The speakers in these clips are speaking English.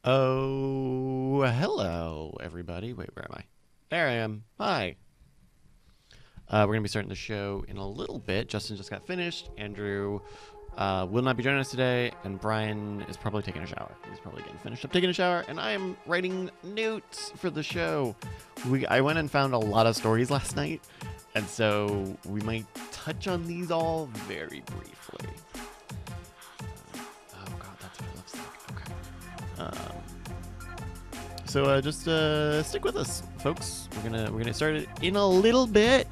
Oh, hello, everybody. Wait, where am I? There I am. Hi. We're going to be starting the show in a little bit. Justin just got finished. Andrew will not be joining us today. And Brian is probably taking a shower. He's probably getting finished up taking a shower. And I am writing notes for the show. I went and found a lot of stories last night. And so we might touch on these all very briefly. Oh, God, that's what it looks like. Okay. So just stick with us, folks. We're gonna start it in a little bit.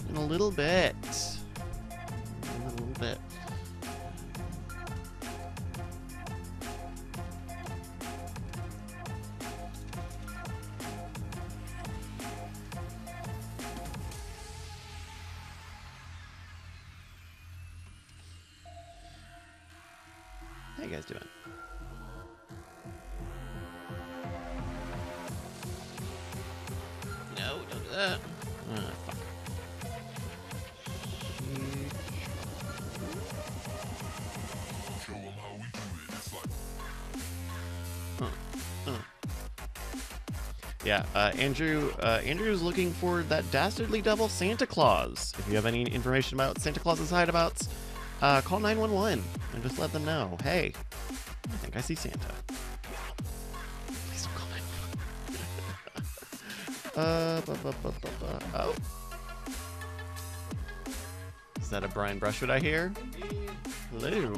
In a little bit. In a little bit. How you guys doing? No, don't do that. Fuck. Yeah, Andrew's looking for that dastardly devil Santa Claus. If you have any information about Santa Claus's hideabouts, call 911 and just let them know. Hey, I think I see Santa. Please don't call 911. Oh. Is that a Brian Brushwood I hear? Hello.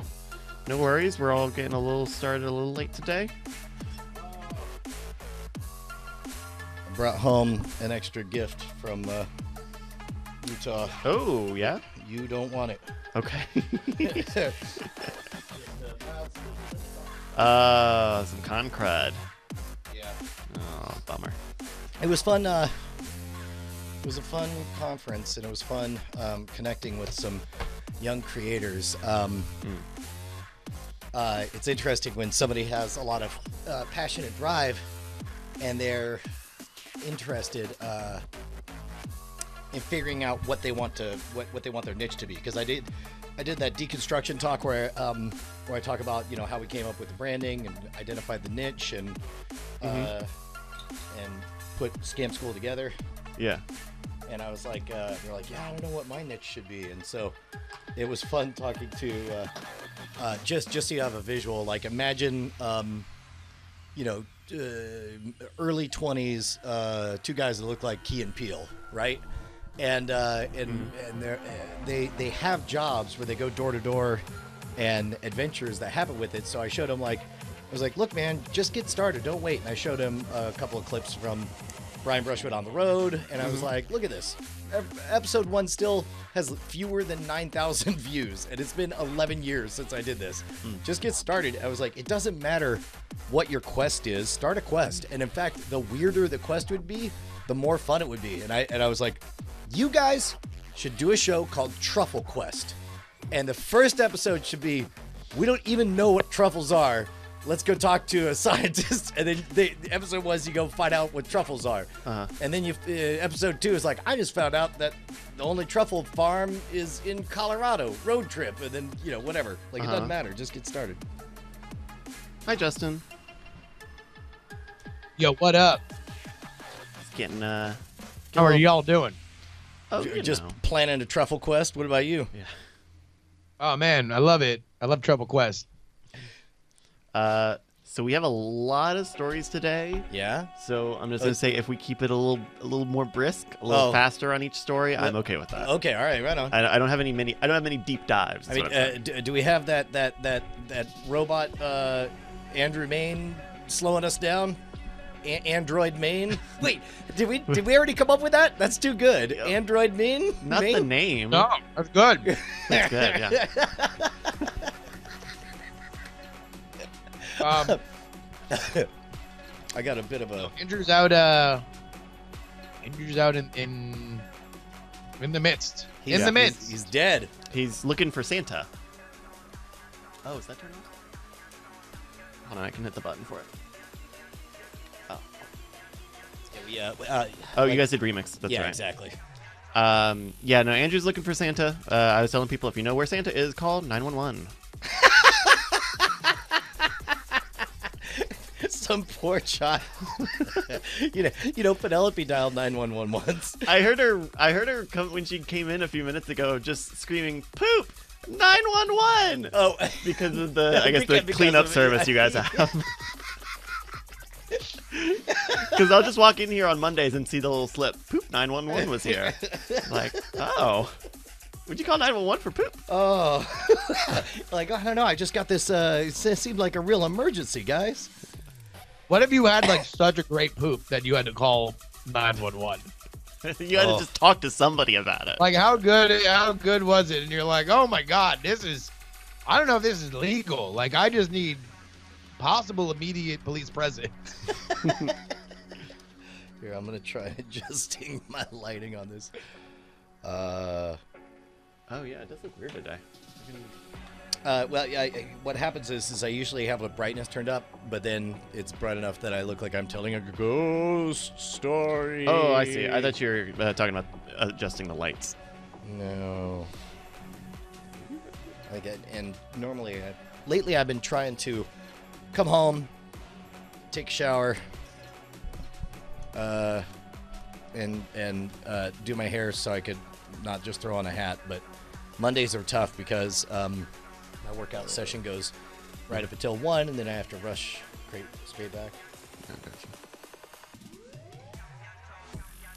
No worries, we're all getting started a little late today. Brought home an extra gift from Utah. Oh, yeah? You don't want it. Okay. Some con crud. Yeah. Oh, bummer. It was fun. It was a fun conference, and it was fun connecting with some young creators. It's interesting when somebody has a lot of passion and drive, and they're interested in figuring out what they want to what they want their niche to be. Because I did that deconstruction talk where I talk about how we came up with the branding and identified the niche and put Scam School together. Yeah. And I was like, they're like, yeah, I don't know what my niche should be. And so it was fun talking to just so you have a visual. Like imagine early 20s, two guys that look like Key and Peele, right? And they have jobs where they go door to door and adventures that happen with it. So I showed him I was like, look, man, just get started. Don't wait. And I showed him a couple of clips from Brian Brushwood on the road. And I was like, look at this. Episode 1 still has fewer than 9,000 views. And it's been 11 years since I did this. Just get started. I was like, it doesn't matter what your quest is. Start a quest. And in fact, the weirder the quest would be, the more fun it would be. And I was like, you guys should do a show called Truffle Quest. And the first episode should be, we don't even know what truffles are. Let's go talk to a scientist. And then the episode was you go find out what truffles are. And then episode 2 is like, I just found out that the only truffle farm is in Colorado. Road trip. And then, whatever. It doesn't matter. Just get started. Hi, Justin. Yo, what up? It's getting How are y'all doing? Oh, Just planning a truffle quest. What about you? Yeah. Oh man, I love it. I love Trouble Quest. So we have a lot of stories today. Yeah. So I'm just gonna say, if we keep it a little more brisk, a little faster on each story, I'm okay with that. Okay. All right. Right on. I don't have many deep dives. I mean, do we have that robot Andrew Main slowing us down? Android Main? Wait, did we already come up with that? That's too good. Yep. Android Main? Not Main? the name. No, that's good. That's good. Yeah. I got a bit of a. Andrew's out. Andrew's out in the midst. In the midst. He's dead. He's looking for Santa. Oh, is that turned on? Hold on, I can hit the button for it. Oh, you guys did remix. That's yeah, right. Exactly. Yeah, no, Andrew's looking for Santa. I was telling people, if you know where Santa is, call 911. Some poor child. Penelope dialed 911 once. I heard her come when she came in a few minutes ago, just screaming "poop 911." Oh, because of the cleanup service you guys have. Because I'll just walk in here on Mondays and see the little slip. Poop 911 was here. Like, oh, would you call 911 for poop? Oh, like I don't know. I just got this. It seemed like a real emergency, guys. What if you had like such a great poop that you had to call 911? You had to just talk to somebody about it. Like how good was it? And you're like, oh my god, I don't know if this is legal. Like I just need possible immediate police presence. Here, I'm gonna try adjusting my lighting on this. Oh yeah, it does look weird today. What happens is I usually have the brightness turned up, but then it's bright enough that I look like I'm telling a ghost story. Oh, I see. I thought you were talking about adjusting the lights. No. And normally, lately I've been trying to come home, take a shower, and do my hair so I could not just throw on a hat. But Mondays are tough because my workout session goes right up until 1, and then I have to rush straight back.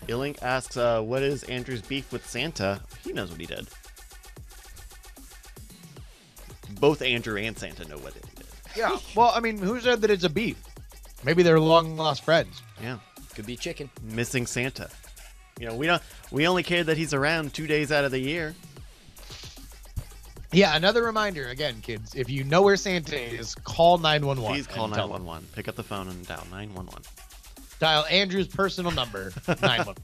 Illink asks, what is Andrew's beef with Santa? He knows what he did. Both Andrew and Santa know what he did. Yeah. Well, I mean, who said that it's a beef? Maybe they're long lost friends. Yeah. Could be chicken. Missing Santa. We only care that he's around 2 days out of the year. Yeah, another reminder, again, kids, if you know where Santa is, call 911. Please call 911. Pick up the phone and dial 911. Dial Andrew's personal number, 911.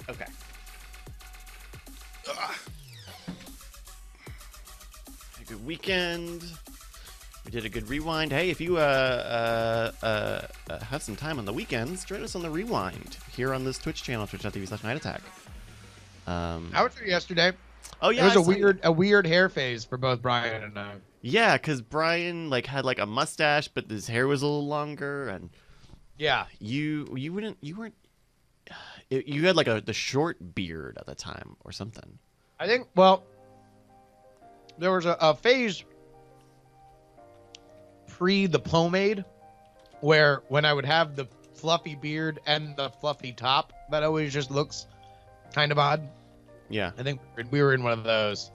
Okay. A good weekend. We did a good rewind. Hey, if you have some time on the weekends, join us on the rewind here on this Twitch channel, twitch.tv/nightattack. How was it yesterday? Oh yeah, it was a weird hair phase for both Brian and I. Yeah, because Brian had a mustache, but his hair was a little longer, and yeah, you weren't. You had the short beard at the time or something. I think. There was a phase pre the pomade where when I would have the fluffy beard and the fluffy top, that always just looks kind of odd. Yeah, I think we were in one of those.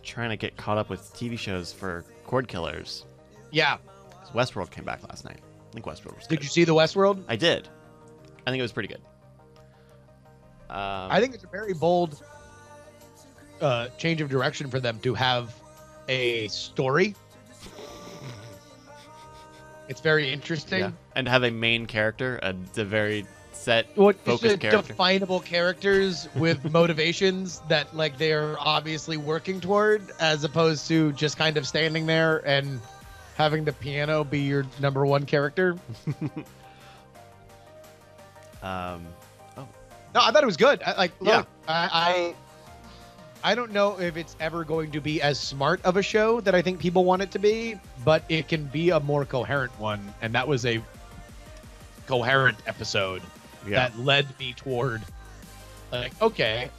Trying to get caught up with TV shows for Cord Killers. Yeah. Westworld came back last night. I think Westworld was good. Did you see the Westworld? I did. I think it was pretty good. I think it's a very bold change of direction for them to have a story. It's very interesting. Yeah. And have a main character, a very set, focused character. Definable characters with motivations that they're obviously working toward, as opposed to just kind of standing there and having the piano be your number one character. No, I thought it was good. I don't know if it's ever going to be as smart of a show that I think people want it to be, but it can be a more coherent one, and that was a coherent episode that led me toward okay,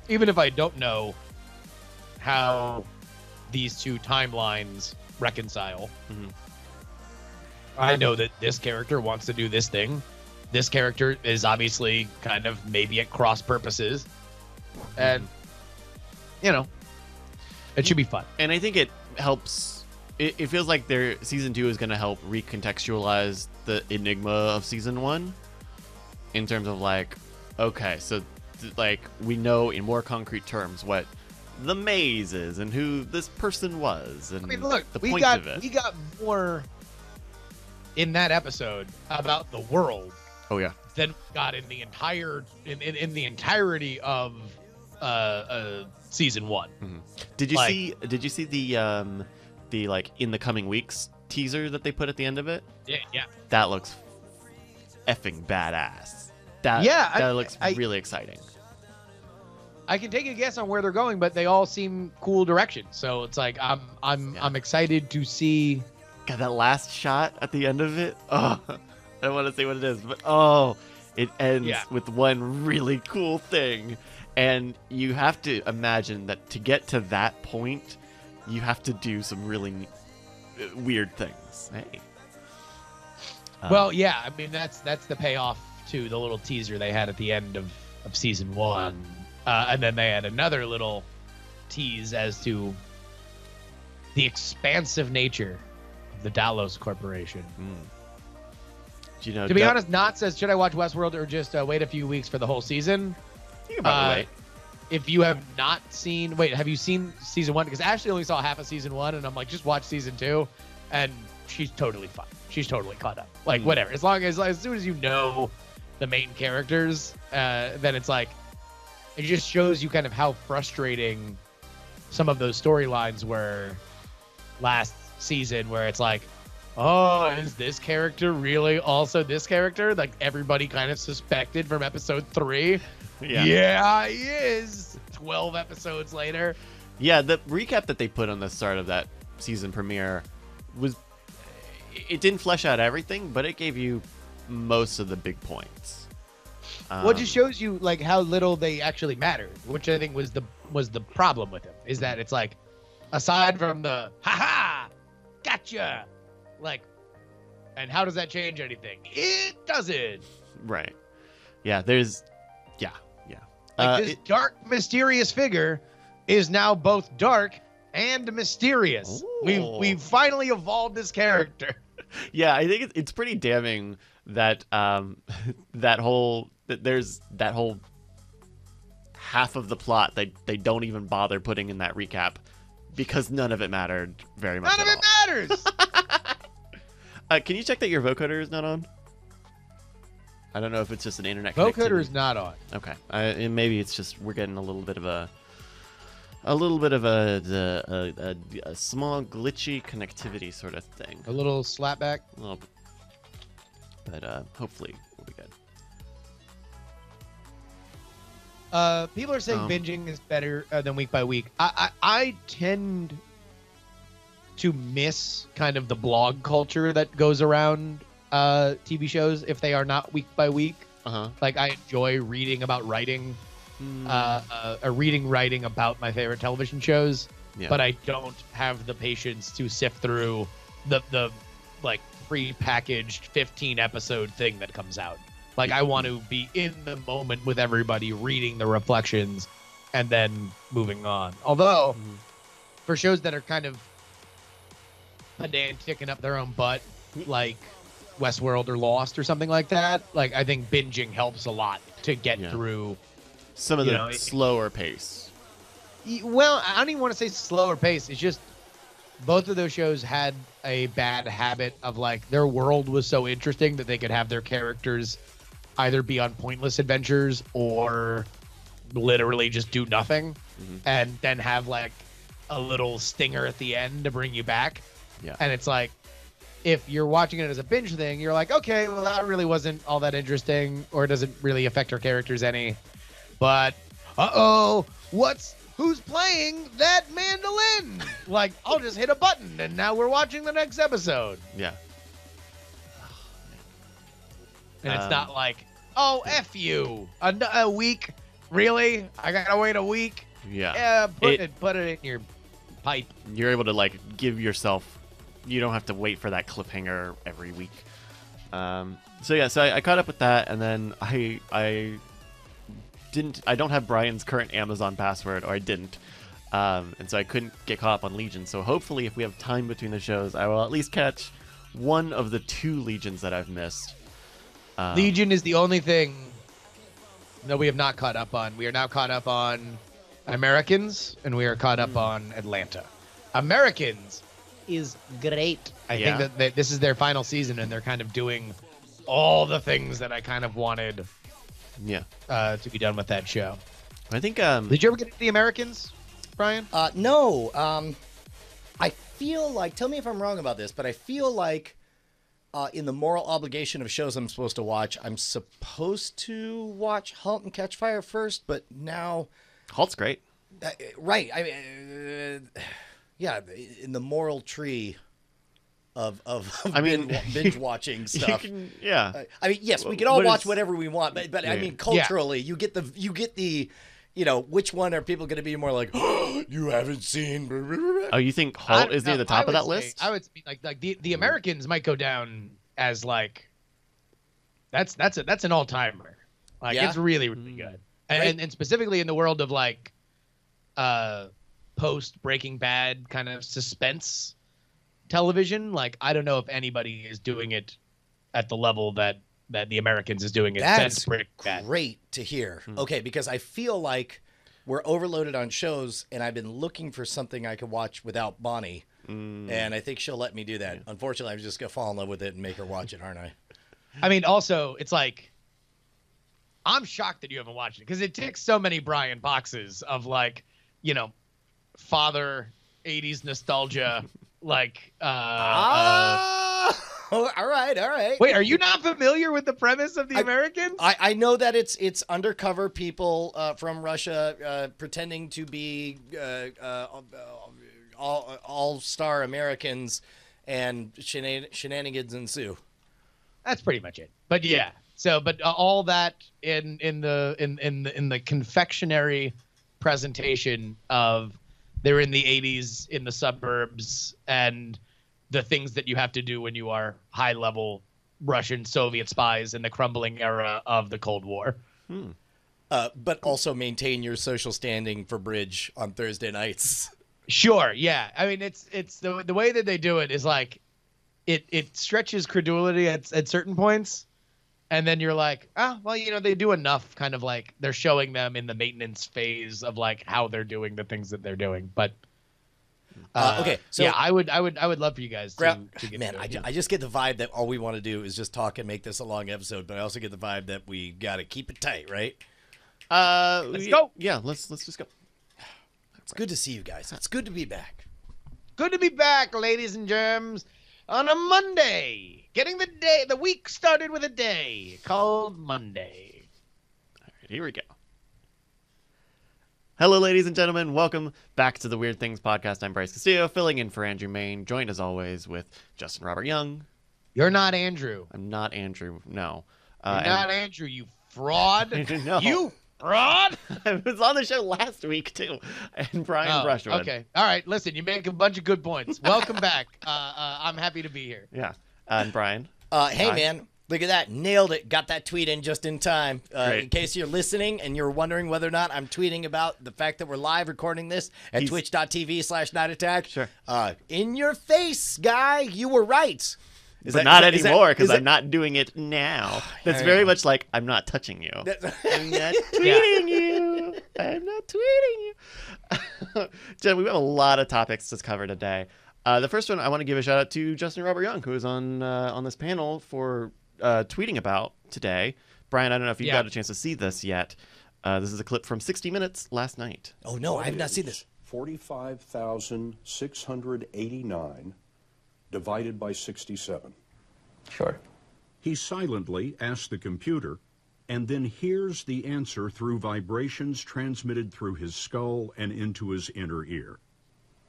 even if I don't know how these two timelines reconcile, I know that this character wants to do this thing. This character is obviously kind of maybe at cross purposes, and it should be fun. And I think it helps. It feels like season 2 is going to help recontextualize the enigma of season 1 in terms of okay, so we know in more concrete terms what the maze is and who this person was, and the point of it. We got more in that episode about the world. Oh yeah. Than we got in the entirety of season 1. Did you Like- see? Did you see the like in the coming weeks teaser that they put at the end of it? Yeah. That looks effing badass. That Yeah, looks I- really exciting. I can take a guess on where they're going, but they all seem cool directions. So it's like I'm excited to see. God, that last shot at the end of it. Oh, I don't want to say what it is, but it ends Yeah. with one really cool thing, and you have to imagine that to get to that point, you have to do some really weird things. Hey. Well, yeah, I mean that's the payoff to the little teaser they had at the end of season 1, and then they had another little tease as to the expansive nature of the Dalos Corporation. Do you know? To be honest, Knot says, should I watch Westworld or just wait a few weeks for the whole season? you can probably wait. If you have not seen, have you seen season 1? Because Ashley only saw half of season 1, and I'm like, just watch season 2, and she's totally fine. She's totally caught up. Like, whatever. As long as soon as you know the main characters, then it's like, it just shows you kind of how frustrating some of those storylines were last season, where it's like, oh, is this character really also this character? Like, everybody kind of suspected from episode 3. Yeah, he is. 12 episodes later. Yeah, the recap that they put on the start of that season premiere it didn't flesh out everything, but it gave you most of the big points. Well, it just shows you like how little they actually mattered, which I think was the problem with them, is that it's like, aside from the haha, gotcha, like, and how does that change anything? It doesn't. Right. Yeah, there's Like this dark, mysterious figure is now both dark and mysterious. Ooh. We've finally evolved this character. Yeah, I think it's pretty damning that there's that whole half of the plot they don't even bother putting in that recap because none of it mattered very much. None of at it matters. Can you check that your vocoder is not on? I don't know if it's just an internet Vocoder connectivity. is not on. Okay, and maybe it's just we're getting a little bit of a small glitchy connectivity sort of thing. A little slapback. A little, but hopefully we'll be good. People are saying binging is better than week by week. I tend to miss kind of the blog culture that goes around TV shows if they are not week by week. Like, I enjoy reading about writing, writing about my favorite television shows, but I don't have the patience to sift through the like pre-packaged 15 episode thing that comes out. Like, I want to be in the moment with everybody, reading the reflections and then moving on. Although for shows that are kind of pedantic and up their own butt, like Westworld or Lost or something like that, like, I think binging helps a lot to get through some of the slower pace. Well, I don't even want to say slower pace. It's just both of those shows had a bad habit of, like, their world was so interesting that they could have their characters either be on pointless adventures or literally just do nothing, and then have like a little stinger at the end to bring you back. And it's like, if you're watching it as a binge thing, you're like, okay, well, that really wasn't all that interesting, or it doesn't really affect our characters any. But who's playing that mandolin? Like, I'll just hit a button and now we're watching the next episode. Yeah. And it's not like, oh, F you. A week? Really? I gotta wait a week? Yeah. Put it in your pipe. You're able to, like, give yourself, you don't have to wait for that cliffhanger every week. So I caught up with that, and then I don't have Brian's current Amazon password, or I didn't. And so I couldn't get caught up on Legion. So hopefully if we have time between the shows, I will at least catch one of the 2 Legions that I've missed. Legion is the only thing that we have not caught up on. We are now caught up on Americans, and we are caught up on Atlanta. Americans is great. I think that this is their final season, and they're kind of doing all the things that I kind of wanted to be done with that show. I think did you ever get into the Americans? Brian? No. I feel like, tell me if I'm wrong about this, but I feel like in the moral obligation of shows I'm supposed to watch, I'm supposed to watch *Halt and Catch Fire* first, but now... Halt's great. Right. I mean, yeah, in the moral tree of binge watching stuff. I mean, yes, we can all watch whatever we want, but I mean, culturally, you get the which one are people going to be more like, oh, you haven't seen? Oh, you think Halt is near the top of that list? I would say, like the Americans might go down as like that's an all timer. Like it's really good, and specifically in the world of like post Breaking Bad kind of suspense television. Like I don't know if anybody is doing it at the level that the Americans is doing it. That's great to hear. Okay, because I feel like we're overloaded on shows, and I've been looking for something I could watch without Bonnie, and I think she'll let me do that. Unfortunately, I'm just gonna fall in love with it and make her watch it, aren't I? I mean, also, it's like I'm shocked that you haven't watched it because it ticks so many Brian boxes of like, father 80s nostalgia, like. All right. Wait, are you not familiar with the premise of The Americans? I know that it's undercover people from Russia pretending to be all-star Americans, and shenanigans ensue. That's pretty much it. But yeah, so but all that in the confectionery presentation of they're in the 80s in the suburbs and the things that you have to do when you are high-level Russian Soviet spies in the crumbling era of the Cold War. But also maintain your social standing for bridge on Thursday nights. Sure, yeah. I mean, it's the way that they do it is like it stretches credulity at certain points, and then you're like, well, they do enough. Kind of like they're showing them in the maintenance phase of like how they're doing the things that they're doing, but. Okay, so yeah, I would love for you guys to get. Man, I just get the vibe that all we want to do is just talk and make this a long episode, but I also get the vibe that we got to keep it tight, right? Let's go. Yeah, let's just go. It's good to see you guys. It's good to be back. Good to be back, ladies and germs, on a Monday. Getting the week started with a day called Monday. All right, here we go. Hello, ladies and gentlemen. Welcome back to the Weird Things Podcast. I'm Bryce Castillo, filling in for Andrew Main, joined as always with Justin Robert Young. You're not Andrew. I'm not Andrew, no. You're not Andrew, you fraud. No. You fraud. I was on the show last week, too, and Brian Brushwood. Okay. All right, listen, you make a bunch of good points. Welcome back. I'm happy to be here. Yeah. And Brian. Hey, man. Look at that. Nailed it. Got that tweet in just in time. In case you're listening and you're wondering whether or not I'm tweeting about the fact that we're live recording this at twitch.tv/nightattack. Sure. In your face, guy. You were right. But not anymore because I'm not doing it now. That's very much like I'm not touching you. I'm not tweeting you. I'm not tweeting you. Jen, we have a lot of topics to cover today. The first one, I want to give a shout out to Justin Robert Young, who is on this panel for tweeting about today. Brian, I don't know if you've got a chance to see this yet. This is a clip from 60 Minutes last night. Oh, no, I have not seen this. 45,689 divided by 67. Sure. He silently asks the computer and then hears the answer through vibrations transmitted through his skull and into his inner ear.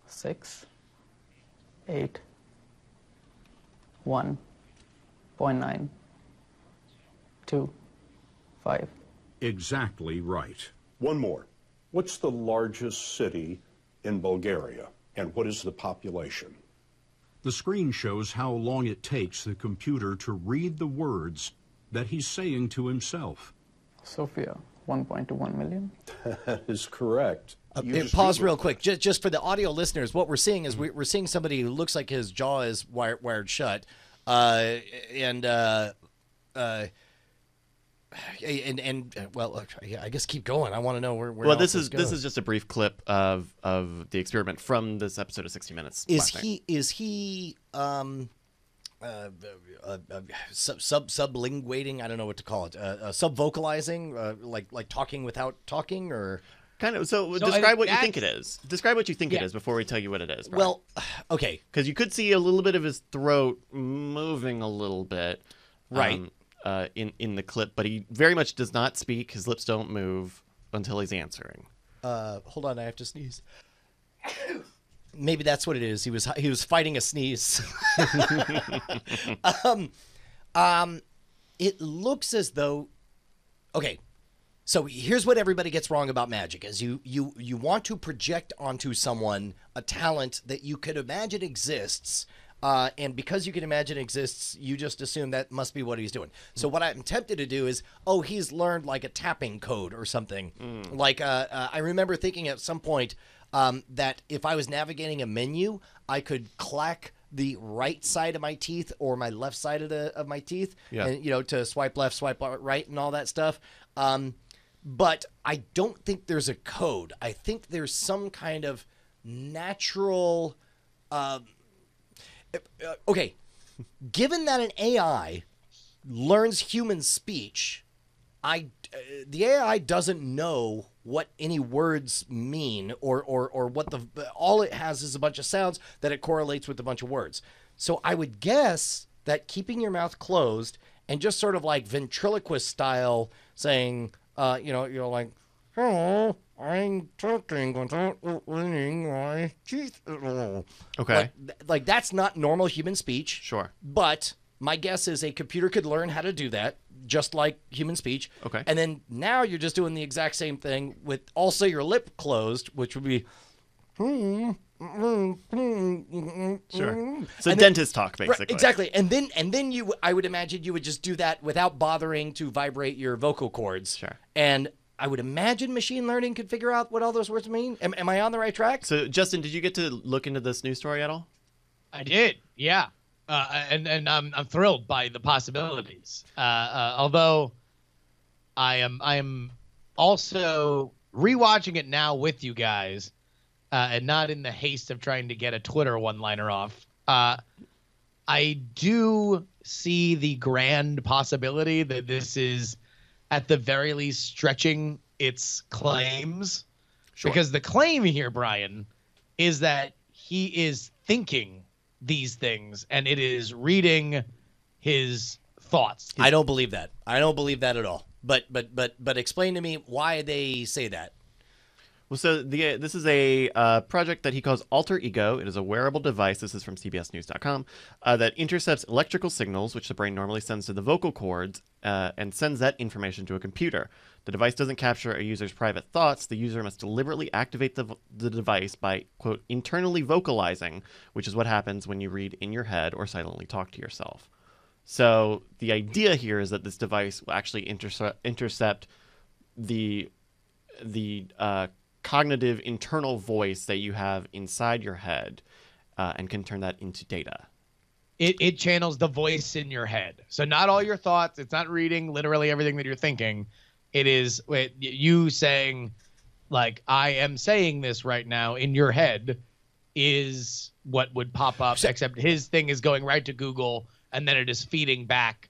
6, 8, 1.9, 2, 5. Exactly right. One more. What's the largest city in Bulgaria, and what is the population? The screen shows how long it takes the computer to read the words that he's saying to himself. Sofia, 1.21 million. That is correct. Pause real quick. Just for the audio listeners, what we're seeing is we're seeing somebody who looks like his jaw is wired shut. I guess keep going. I want to know where. Well, this is just a brief clip of the experiment from this episode of 60 Minutes. Is he sublinguating? I don't know what to call it. Subvocalizing, like talking without talking, or Kind of. So I describe think what you think it that's- is. Describe what you think it Yeah. is before we tell you what it is. Well, okay. because you could see a little bit of his throat moving a little bit, Right. in the clip, but he very much does not speak. His lips don't move until he's answering. Hold on, I have to sneeze. Maybe that's what it is. He was fighting a sneeze. It looks as though, okay. So here's what everybody gets wrong about magic: is you want to project onto someone a talent that you could imagine exists, and because you can imagine exists, you just assume that must be what he's doing. So what I'm tempted to do is, oh, he's learned like a tapping code or something. Like I remember thinking at some point that if I was navigating a menu, I could clack the right side of my teeth or my left side of my teeth, Yeah. and to swipe left, swipe right, and all that stuff. But I don't think there's a code. I think there's some kind of natural. Okay, given that an AI learns human speech, the AI doesn't know what any words mean or what all it has is a bunch of sounds that it correlates with a bunch of words. So I would guess that keeping your mouth closed and just sort of like ventriloquist style saying, you're like, hello, I'm talking without opening my teeth at all. Okay. Like that's not normal human speech. Sure. But my guess is a computer could learn how to do that, just like human speech. Okay. And then now you're just doing the exact same thing with also your lip closed, which would be. Sure. So And then- dentist talk, basically. Right, exactly. And then I would imagine you would just do that without bothering to vibrate your vocal cords. Sure. And I would imagine machine learning could figure out what all those words mean. Am I on the right track? So Justin, did you get to look into this news story at all? I did, yeah, and I'm thrilled by the possibilities. Although I am also rewatching it now with you guys, and not in the haste of trying to get a Twitter one-liner off. I do see the grand possibility that this is, at the very least, stretching its claims. Sure. Because the claim here, Brian, is that he is thinking these things and it is reading his thoughts. I don't believe that. I don't believe that at all. But explain to me why they say that. Well, so this is a project that he calls Alter Ego. It is a wearable device. This is from CBSNews.com that intercepts electrical signals, which the brain normally sends to the vocal cords, and sends that information to a computer. The device doesn't capture a user's private thoughts. The user must deliberately activate the device by, quote, internally vocalizing, which is what happens when you read in your head or silently talk to yourself. So the idea here is that this device will actually intercept the cognitive internal voice that you have inside your head and can turn that into data. It channels the voice in your head. So not all your thoughts. It's not reading literally everything that you're thinking. It is you saying, like, I am saying this right now in your head is what would pop up, except his thing is going right to Google, and then it is feeding back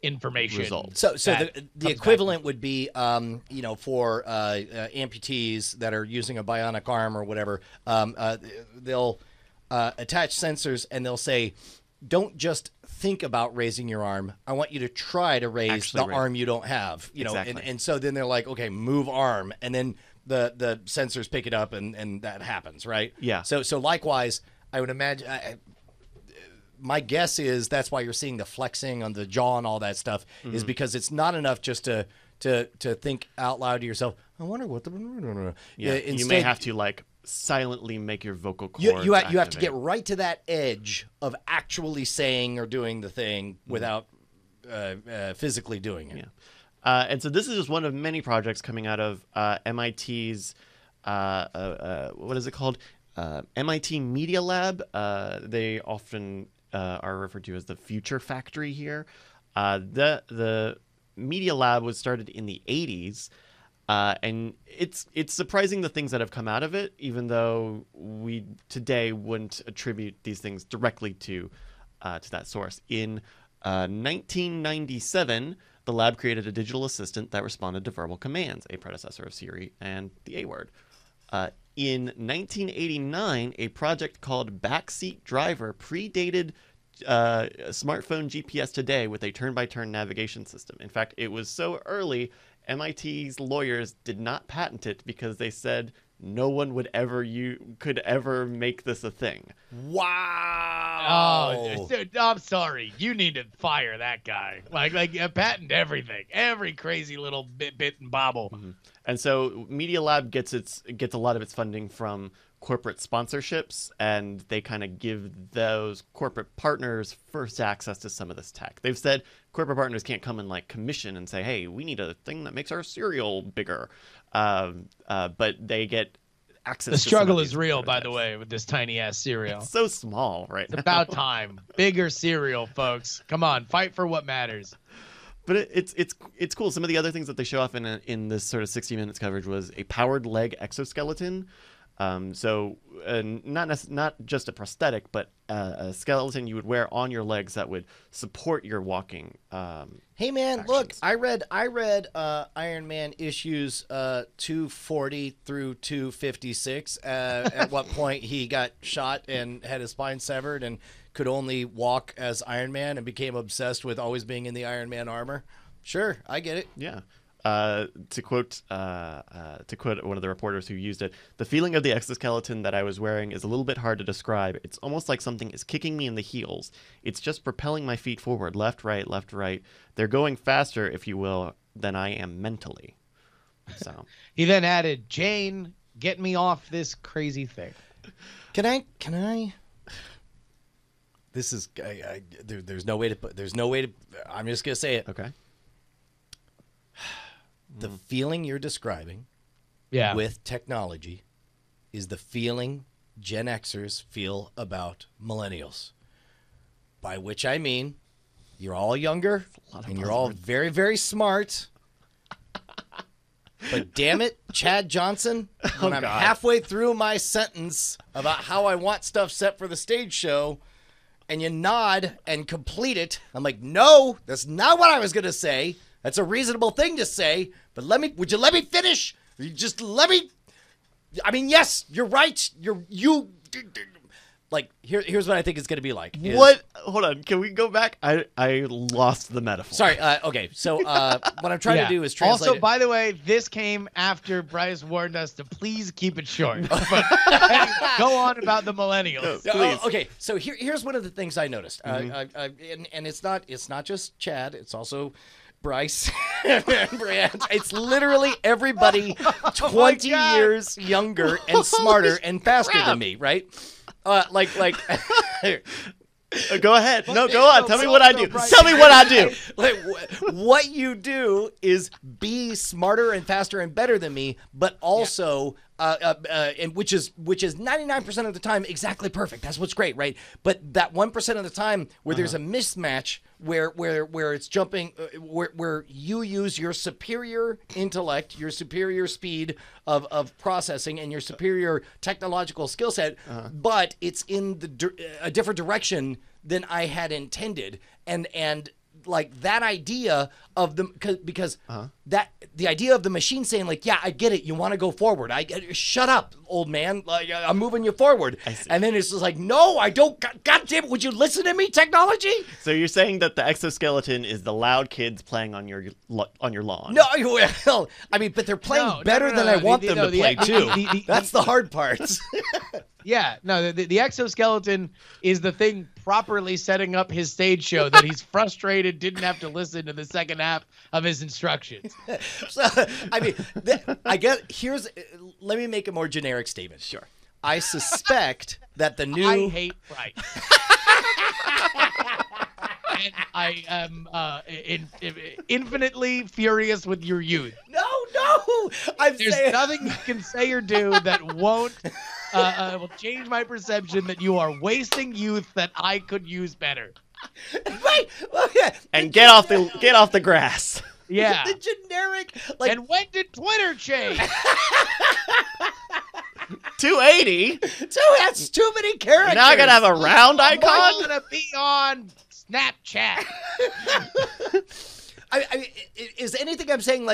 information. Results. So that the comes equivalent would be, for amputees that are using a bionic arm or whatever, they'll attach sensors and they'll say, don't just think about raising your arm. I want you to try to raise the arm you don't have. Exactly. And so then they're like, okay, move arm, and then the sensors pick it up and that happens, right? Yeah. So likewise, I would imagine. My guess is that's why you're seeing the flexing on the jaw and all that stuff, is because it's not enough just to think out loud to yourself. I wonder what the. Yeah, Instead, you may have to like silently make your vocal cords. you have to activate. get right to that edge of actually saying or doing the thing without physically doing it. Yeah. And so this is just one of many projects coming out of MIT's what is it called? MIT Media Lab. They often are referred to as the Future Factory here. The Media Lab was started in the 80s, and it's surprising the things that have come out of it, even though we today wouldn't attribute these things directly to that source. In 1997, the lab created a digital assistant that responded to verbal commands, a predecessor of Siri and the A word. In 1989, a project called Backseat Driver predated smartphone GPS today with a turn-by-turn navigation system. In fact, it was so early, MIT's lawyers did not patent it because they said no one could ever make this a thing. Wow. Oh, dude, I'm sorry. You need to fire that guy. Like patent everything, every crazy little bit and bobble. Mm-hmm. And so Media Lab gets a lot of its funding from corporate sponsorships, and they kind of give those corporate partners first access to some of this tech. They've said corporate partners can't come and like commission and say, hey, we need a thing that makes our cereal bigger. But they get access The to some struggle of is these real, by prototypes. the way, with this tiny ass cereal. It's so small right It's now. about time. Bigger cereal, folks. Come on, fight for what matters. But it's cool. Some of the other things that they show off in this sort of 60 minutes coverage was a powered leg exoskeleton. So not just a prosthetic, but a skeleton you would wear on your legs that would support your walking. Hey man, look, actions. I read Iron Man issues 240 through 256. At what point he got shot and had his spine severed and could only walk as Iron Man and became obsessed with always being in the Iron Man armor. Sure, I get it. Yeah. To quote one of the reporters who used it, the feeling of the exoskeleton that I was wearing is a little bit hard to describe. It's almost like something is kicking me in the heels. It's just propelling my feet forward, left, right, left, right. They're going faster, if you will, than I am mentally. So He then added, Jane, get me off this crazy thing. Can I? This is there's no way to. I'm just gonna say it. okay. The feeling you're describing Yeah. with technology is the feeling Gen Xers feel about millennials. By which I mean, you're all younger and you're all very, very smart. But damn it, Chad Johnson, when I'm halfway through my sentence about how I want stuff set for the stage show, and you nod and complete it, I'm like, no, that's not what I was going to say. That's a reasonable thing to say, but would you let me finish? You just let me, I mean, yes, you're right. Like, here's what I think it's going to be like. What? Hold on. Can we go back? I lost the metaphor. Sorry. Okay. So what I'm trying to do is translate. Also, it. by the way, this came after Bryce warned us to please keep it short. But go on about the millennials. Please. Okay. So here's one of the things I noticed, and it's not just Chad. It's also Bryce and Brand. It's literally everybody 20 years younger and smarter and faster than me, right? Like. Go ahead. No, go on. Tell me so- what I so do. Bryce- Tell me what I do. Like what you do is be smarter and faster and better than me, but also and which is 99% of the time exactly perfect. That's what's great, right? But that 1% of the time where there's a mismatch where it's jumping where you use your superior intellect, your superior speed of processing and your superior technological skill set, but it's in a different direction than I had intended, and like that idea of the because that the idea of the machine saying like, yeah, I get it, you want to go forward, shut up, old man, like I'm moving you forward, and then it's just like, no, I don't. God damn it, would you listen to me, technology? So you're saying that the exoskeleton is the loud kids playing on your lawn? No, well, I mean, but they're playing better than I want them to play too. That's the hard part. Yeah, no, the exoskeleton is the thing properly setting up his stage show that he's frustrated didn't have to listen to the second half of his instructions. So, I mean, let me make a more generic statement. Sure. I suspect that the new. I hate Bryce. And I am infinitely furious with your youth. No, I'm There's saying. nothing you can say or do that won't will change my perception that you are wasting youth that I could use better. Wait, okay. And get off the grass. Yeah. The generic, like, And when did Twitter change? 280. That's too many characters. Now I gotta have a round I'm icon. gonna be on Snapchat. I mean, is anything I'm saying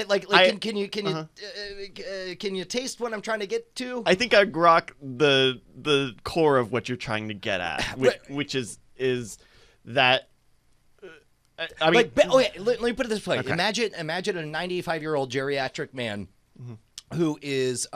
can you can you taste what I'm trying to get to? I think I grok the core of what you're trying to get at, which is that. I mean, let me put it this way: Okay. imagine a 95-year-old geriatric man who is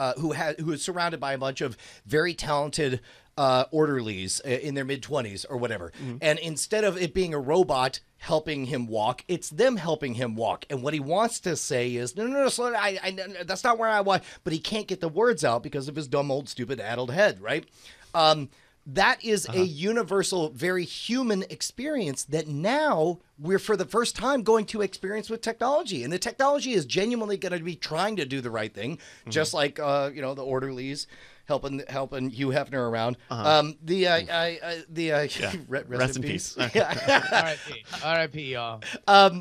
surrounded by a bunch of very talented orderlies in their mid-20s or whatever, and instead of it being a robot helping him walk, it's them helping him walk. And what he wants to say is, no, slow down. That's not where I want. But he can't get the words out because of his dumb, old, stupid, addled head, right? That is a universal, very human experience that now we're for the first time going to experience with technology. And the technology is genuinely going to be trying to do the right thing, just like, the orderlies helping Hugh Hefner around. rest in peace. R.I.P. y'all.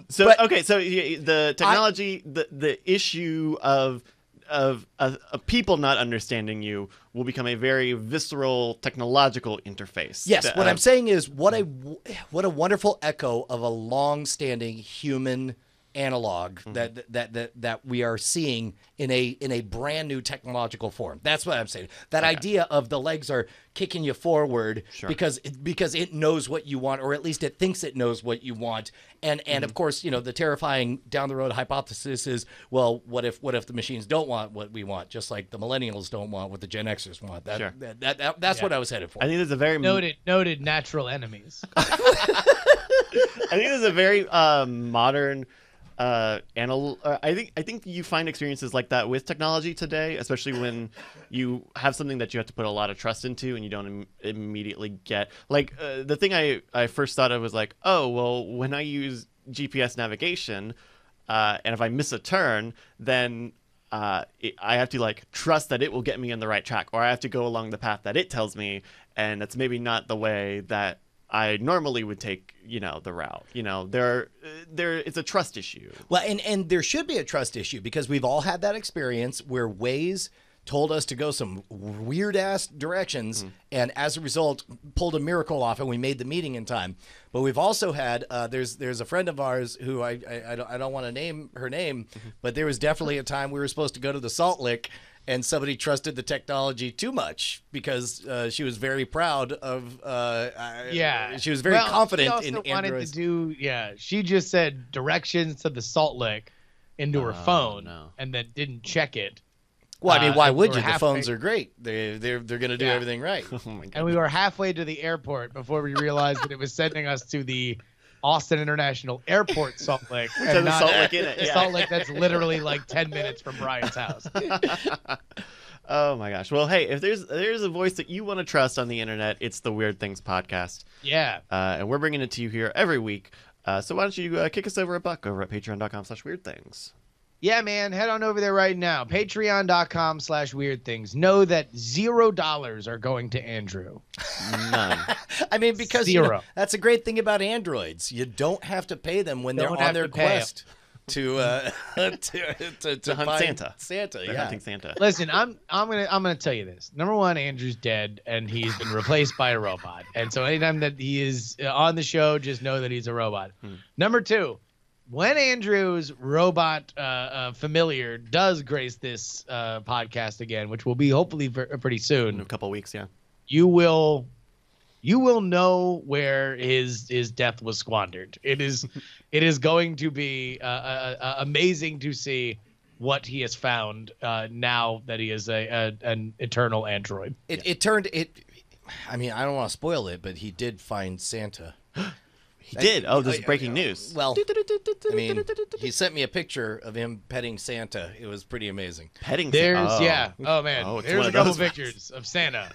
So the technology, the issue of people not understanding you will become a very visceral technological interface. Yes, what I'm saying is what a wonderful echo of a long-standing human analog that we are seeing in a brand new technological form. That's what I'm saying. That idea of the legs are kicking you forward because it knows what you want, or at least it thinks it knows what you want. And of course, the terrifying down the road hypothesis is, well, what if the machines don't want what we want, just like the millennials don't want what the Gen Xers want. That's what I was headed for. I think there's a very Noted natural enemies. I think there's a very modern. I think you find experiences like that with technology today, especially when you have something that you have to put a lot of trust into and you don't immediately get. Like the thing I first thought of was like, oh well, when I use GPS navigation, and if I miss a turn, then I have to like trust that it will get me on the right track, or I have to go along the path that it tells me, and that's maybe not the way that I normally would take, the route. It's a trust issue. Well, and there should be a trust issue because we've all had that experience where Waze told us to go some weird ass directions, and as a result, pulled a miracle off, and we made the meeting in time. But we've also had there's a friend of ours who I don't want to name her name, but there was definitely a time we were supposed to go to the Salt Lick. And somebody trusted the technology too much because she was very proud of. She was very confident in Android. She just said directions to the Salt Lick into her phone and then didn't check it. Well, I mean, why would you? The phones are great. They're going to do everything right. Oh my God. And we were halfway to the airport before we realized that it was sending us to the Austin International Airport Salt Lake. And not Salt Lake in it. The Salt Lake that's literally like 10 minutes from Brian's house. Oh my gosh. Well, hey, if there's a voice that you want to trust on the internet, it's the Weird Things podcast. Yeah. And we're bringing it to you here every week. So why don't you kick us over a buck over at patreon.com/weirdthings. Yeah, man. Head on over there right now. Patreon.com/weirdthings. Know that $0 are going to Andrew. None. I mean, because Zero. That's a great thing about androids. You don't have to pay them when they're on their quest to hunt Santa. They're hunting Santa. Listen, I'm gonna tell you this. Number one, Andrew's dead and he's been replaced by a robot. And so anytime that he is on the show, just know that he's a robot. Number two, when Andrew's robot familiar does grace this podcast again, which will be hopefully pretty soon, In a couple weeks, yeah. you will know where his death was squandered. It is going to be amazing to see what he has found now that he is an eternal android. I mean, I don't want to spoil it, but he did find Santa. He did. Oh, this is breaking news. Well, I mean, he sent me a picture of him petting Santa. It was pretty amazing. Petting There's Santa. Oh man, Oh, it's there's one a of couple those pictures of Santa.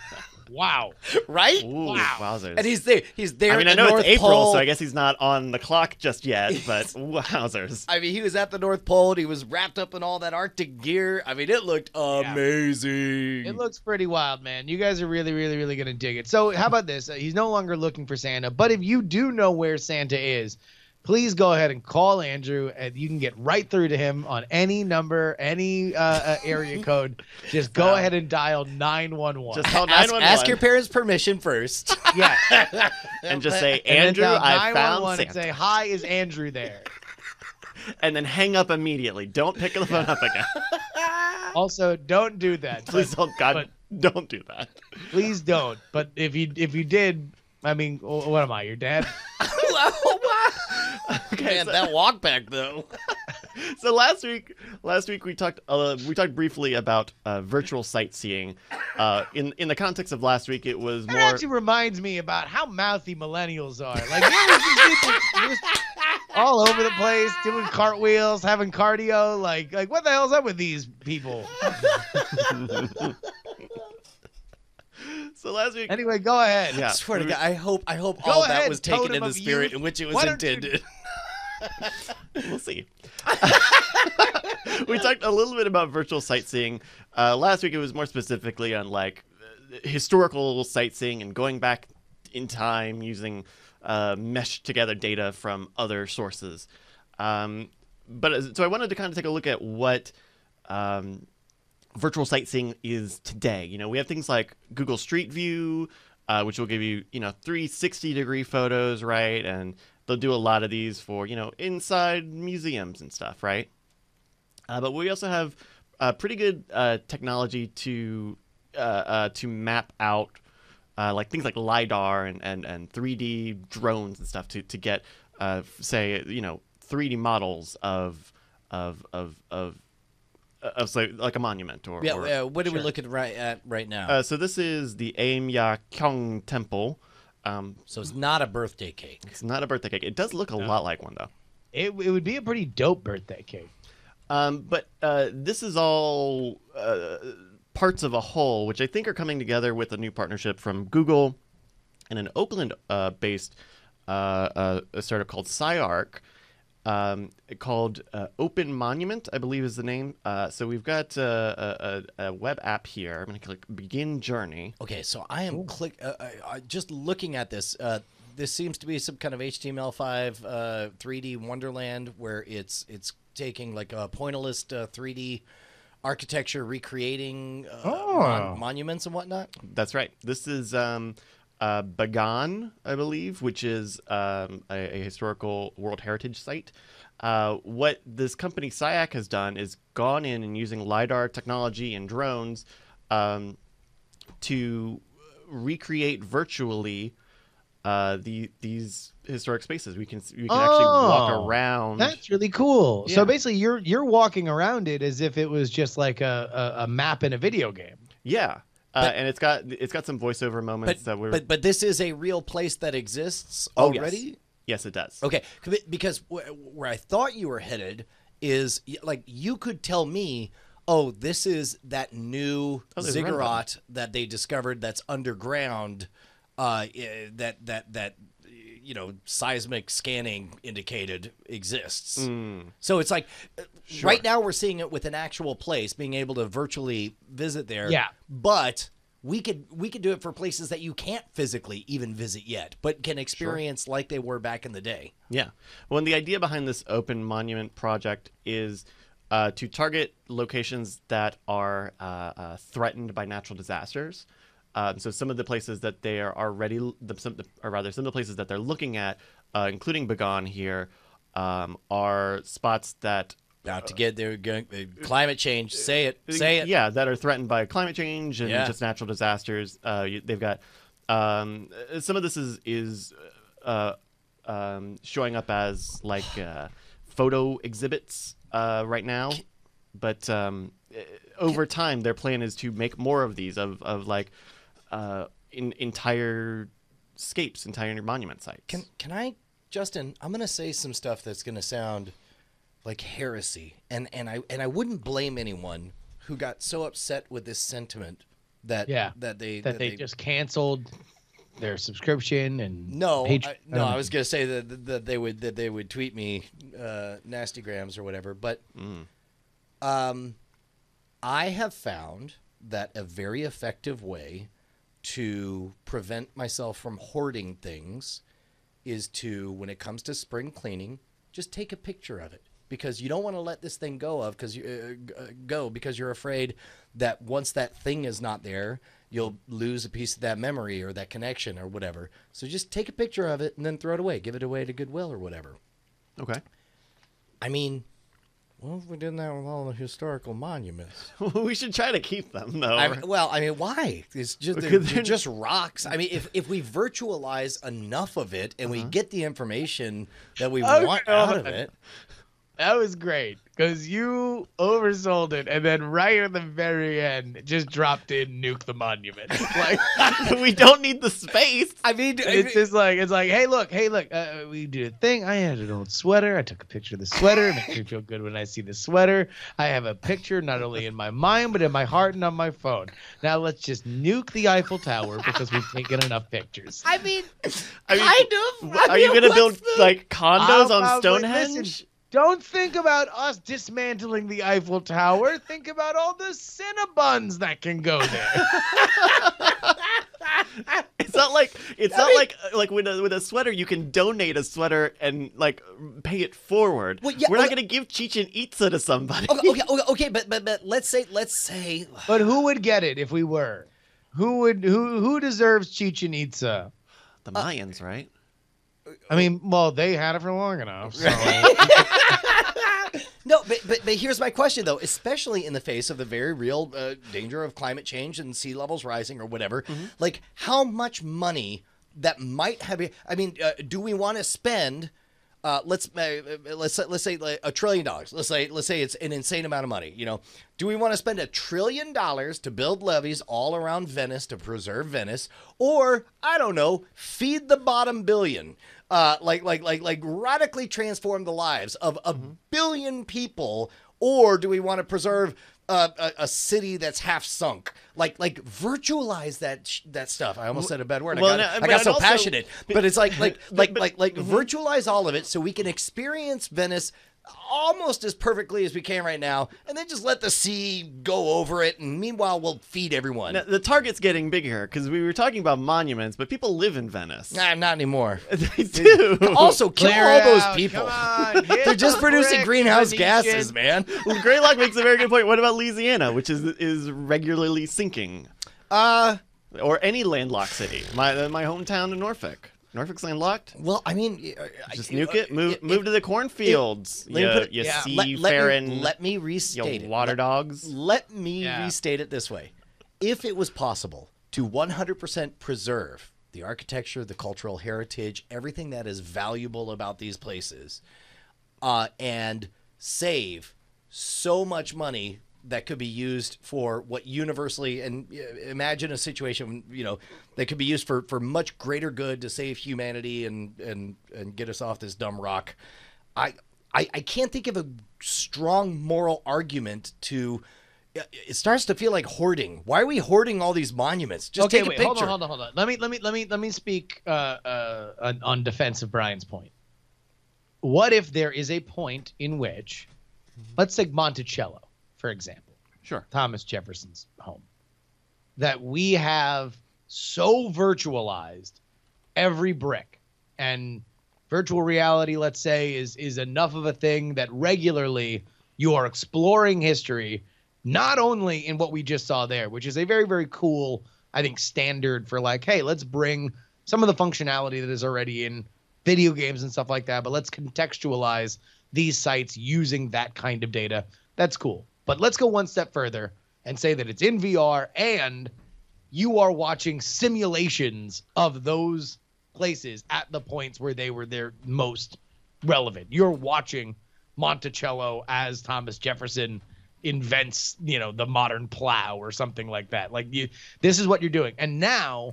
Wow. Right? Ooh, Wow. wowzers. And he's there. He's there. I mean, at I the know North it's April, Pole. so I guess he's not on the clock just yet, but wowzers. I mean, he was at the North Pole. And he was wrapped up in all that Arctic gear. I mean, it looked amazing. It looks pretty wild, man. You guys are really, really, really going to dig it. So how about this? He's no longer looking for Santa, but if you do know where Santa is, please go ahead and call Andrew, and you can get right through to him on any number, any area code. Just go ahead and dial 911. Just call 911. Ask your parents' permission first. Yeah. and just say, And then Andrew, dial I found 911 Santa. and say, hi, is Andrew there? And then hang up immediately. Don't pick the phone up again. Also, don't do that. Please don't, God, don't do that. Please don't. But if you did, I mean, what am I, your dad? Okay, Man, so, that walk back though. so last week we talked briefly about virtual sightseeing. In the context of last week, it was That more. actually reminds me about how mouthy millennials are. Like, you ever see people just all over the place, doing cartwheels, having cardio. Like what the hell's up with these people? So last week. Anyway, go ahead. Yeah. I swear to God, I hope Go all that ahead, was taken totem in the of spirit youth. in which it was Why don't you- intended. We'll see. We talked a little bit about virtual sightseeing. Last week it was more specifically on like historical sightseeing and going back in time using meshed together data from other sources. So I wanted to kind of take a look at what virtual sightseeing is today. You know, we have things like Google Street View, which will give you 360-degree photos, right? And they'll do a lot of these for, inside museums and stuff, right? But we also have pretty good technology to map out like things like LiDAR and 3D drones and stuff to get, say, 3D models of say like a monument or What are we looking at right now? so this is the Aimya Kyung Temple. So it's not a birthday cake. It's not a birthday cake. It does look a lot like one though. It would be a pretty dope birthday cake. But this is all parts of a whole, which I think are coming together with a new partnership from Google and an Oakland-based startup called SciArc, called Open Monument, I believe is the name. So we've got a web app here. I'm going to click Begin Journey. Okay, so I am just looking at this. This seems to be some kind of HTML5 3D wonderland where it's taking like a pointillist 3D architecture, recreating monuments and whatnot. That's right. This is Bagan, I believe, which is a historical World Heritage site. What this company SciArc has done is gone in and using LiDAR technology and drones to recreate virtually these historic spaces. You can actually walk around. That's really cool. Yeah. So basically, you're walking around it as if it was just like a map in a video game. Yeah. And it's got some voiceover moments But this is a real place that exists Oh, already? Yes, it does. Okay, because where I thought you were headed is like you could tell me, oh, this is that new ziggurat that they discovered that's underground, that seismic scanning indicated exists. So it's like right now we're seeing it with an actual place, being able to virtually visit there. Yeah. But we could do it for places that you can't physically even visit yet, but can experience like they were back in the day. Yeah. Well, and the idea behind this Open Monument project is to target locations that are threatened by natural disasters. So some of the places that they are already, some of the places that they're looking at, including Bagan here, are spots that Now to get there, climate change. Say it. Yeah, that are threatened by climate change and Yeah. just natural disasters. They've got some of this is showing up as like photo exhibits right now, but over time their plan is to make more of these of like entire scapes, entire monument sites. Can I, Justin? I'm gonna say some stuff that's gonna sound like heresy, and I wouldn't blame anyone who got so upset with this sentiment that they just canceled their subscription and No, Patreon. I was gonna say that they would tweet me nasty grams or whatever, but I have found that a very effective way to prevent myself from hoarding things is to, when it comes to spring cleaning, just take a picture of it, because you don't want to let this thing go because you're afraid that once that thing is not there, you'll lose a piece of that memory or that connection or whatever. So just take a picture of it and then throw it away. Give it away to Goodwill or whatever. Okay. I mean, well, if we did that with all the historical monuments. We should try to keep them, though. I mean, why? It's just they're just rocks. I mean, if we virtualize enough of it and we get the information that we want out of it. That was great because you oversold it, and then right at the very end, just dropped in "Nuke the Monument." Like we don't need the space. I mean, it's just like hey, look, we did a thing. I had an old sweater. I took a picture of the sweater. It makes me feel good when I see the sweater. I have a picture not only in my mind but in my heart and on my phone. Now let's just nuke the Eiffel Tower because we've taken enough pictures. I mean, kind of. Are you gonna build like condos on Stonehenge? Listen, don't think about us dismantling the Eiffel Tower. Think about all the Cinnabons that can go there. It's not like with a sweater you can donate a sweater and like pay it forward. Well, yeah, We're not gonna give Chichen Itza to somebody. Okay, but let's say. But who would get it if we were? Who deserves Chichen Itza? The Mayans, right? I mean, well, they had it for long enough. So. No, but here's my question, though, especially in the face of the very real danger of climate change and sea levels rising or whatever. Like, how much money that might have? I mean, do we want to spend? Let's say like $1 trillion. Let's say it's an insane amount of money. You know, do we want to spend $1 trillion to build levees all around Venice to preserve Venice, or I don't know, feed the bottom billion? Like radically transform the lives of a billion people, or do we want to preserve a city that's half sunk? Like virtualize that stuff. I almost said a bad word. Well, I got so passionate, but it's like virtualize all of it so we can experience Venice almost as perfectly as we can right now, and then just let the sea go over it, and meanwhile we'll feed everyone. Now, the target's getting bigger because we were talking about monuments, but people live in Venice. Nah, not anymore. They do. Also, kill Clear all those out. people. Come on, hit They're just the producing brick, greenhouse Venetian. gases, man. Well, Greylock makes a very good point. What about Louisiana, which is regularly sinking? Or any landlocked city. My hometown in Norfolk. Norfolk's landlocked. Well, I mean, Just nuke it. Move to the cornfields. You seafaring. Let me restate it. Water dogs. Let me restate it this way: if it was possible to 100% preserve the architecture, the cultural heritage, everything that is valuable about these places, and save so much money that could be used for what universally, and imagine a situation, that could be used for much greater good to save humanity and get us off this dumb rock. I can't think of a strong moral argument to. It starts to feel like hoarding. Why are we hoarding all these monuments? Just take a picture. Hold on. Let me speak on defense of Brian's point. What if there is a point in which, let's take Monticello, for example. Sure. Thomas Jefferson's home. That we have so virtualized every brick, and virtual reality, let's say, is enough of a thing that regularly you are exploring history, not only in what we just saw there, which is a very, very cool, I think, standard for like, hey, let's bring some of the functionality that is already in video games and stuff like that, but let's contextualize these sites using that kind of data. That's cool. But let's go one step further and say that it's in VR and you are watching simulations of those places at the points where they were their most relevant. You're watching Monticello as Thomas Jefferson invents, the modern plow or something like that. Like this is what you're doing. And now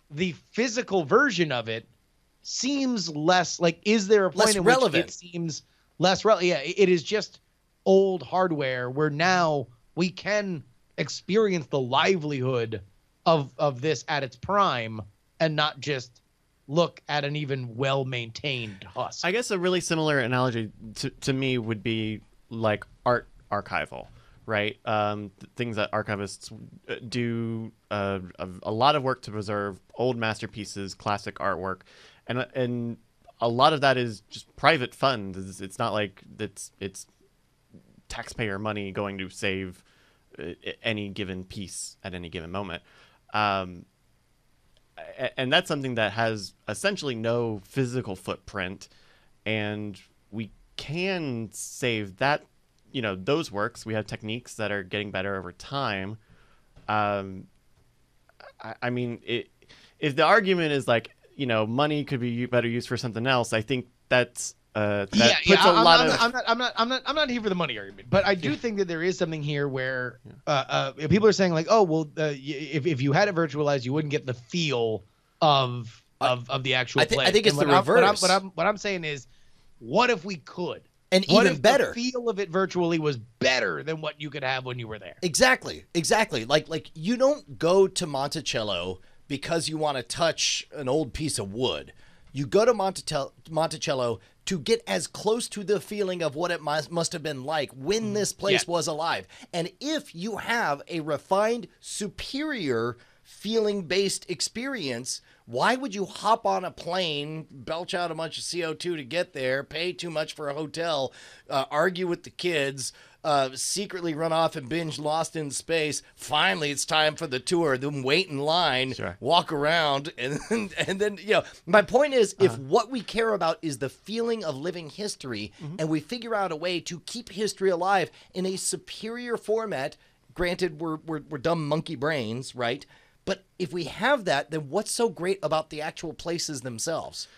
the physical version of it seems less like, is there a point Less in relevant. which it seems less relevant? Yeah, it is just old hardware where now we can experience the livelihood of this at its prime and not just look at an even well-maintained husk. I guess a really similar analogy to me would be like art archival, right? Things that archivists do a lot of work to preserve old masterpieces, classic artwork, and a lot of that is just private funds. It's not like it's taxpayer money going to save any given piece at any given moment. And that's something that has essentially no physical footprint, and we can save that, those works. We have techniques that are getting better over time. I mean, if the argument is like, money could be better used for something else, I think puts a lot of. I'm not here for the money argument, but I do think that there is something here where people are saying like, oh well, if you had it virtualized, you wouldn't get the feel of the actual place. I think it's the reverse. What I'm saying is, what if we could? And what even if better, the feel of it virtually was better than what you could have when you were there. Exactly. Like you don't go to Monticello because you want to touch an old piece of wood. You go to Monticello to get as close to the feeling of what it must have been like when this place was alive. And if you have a refined, superior feeling-based experience, why would you hop on a plane, belch out a bunch of CO2 to get there, pay too much for a hotel, argue with the kids, secretly run off and binge Lost in Space? Finally, it's time for the tour. Then wait in line, walk around, and then my point is, if what we care about is the feeling of living history, and we figure out a way to keep history alive in a superior format, granted, we're dumb monkey brains, right? But if we have that, then what's so great about the actual places themselves?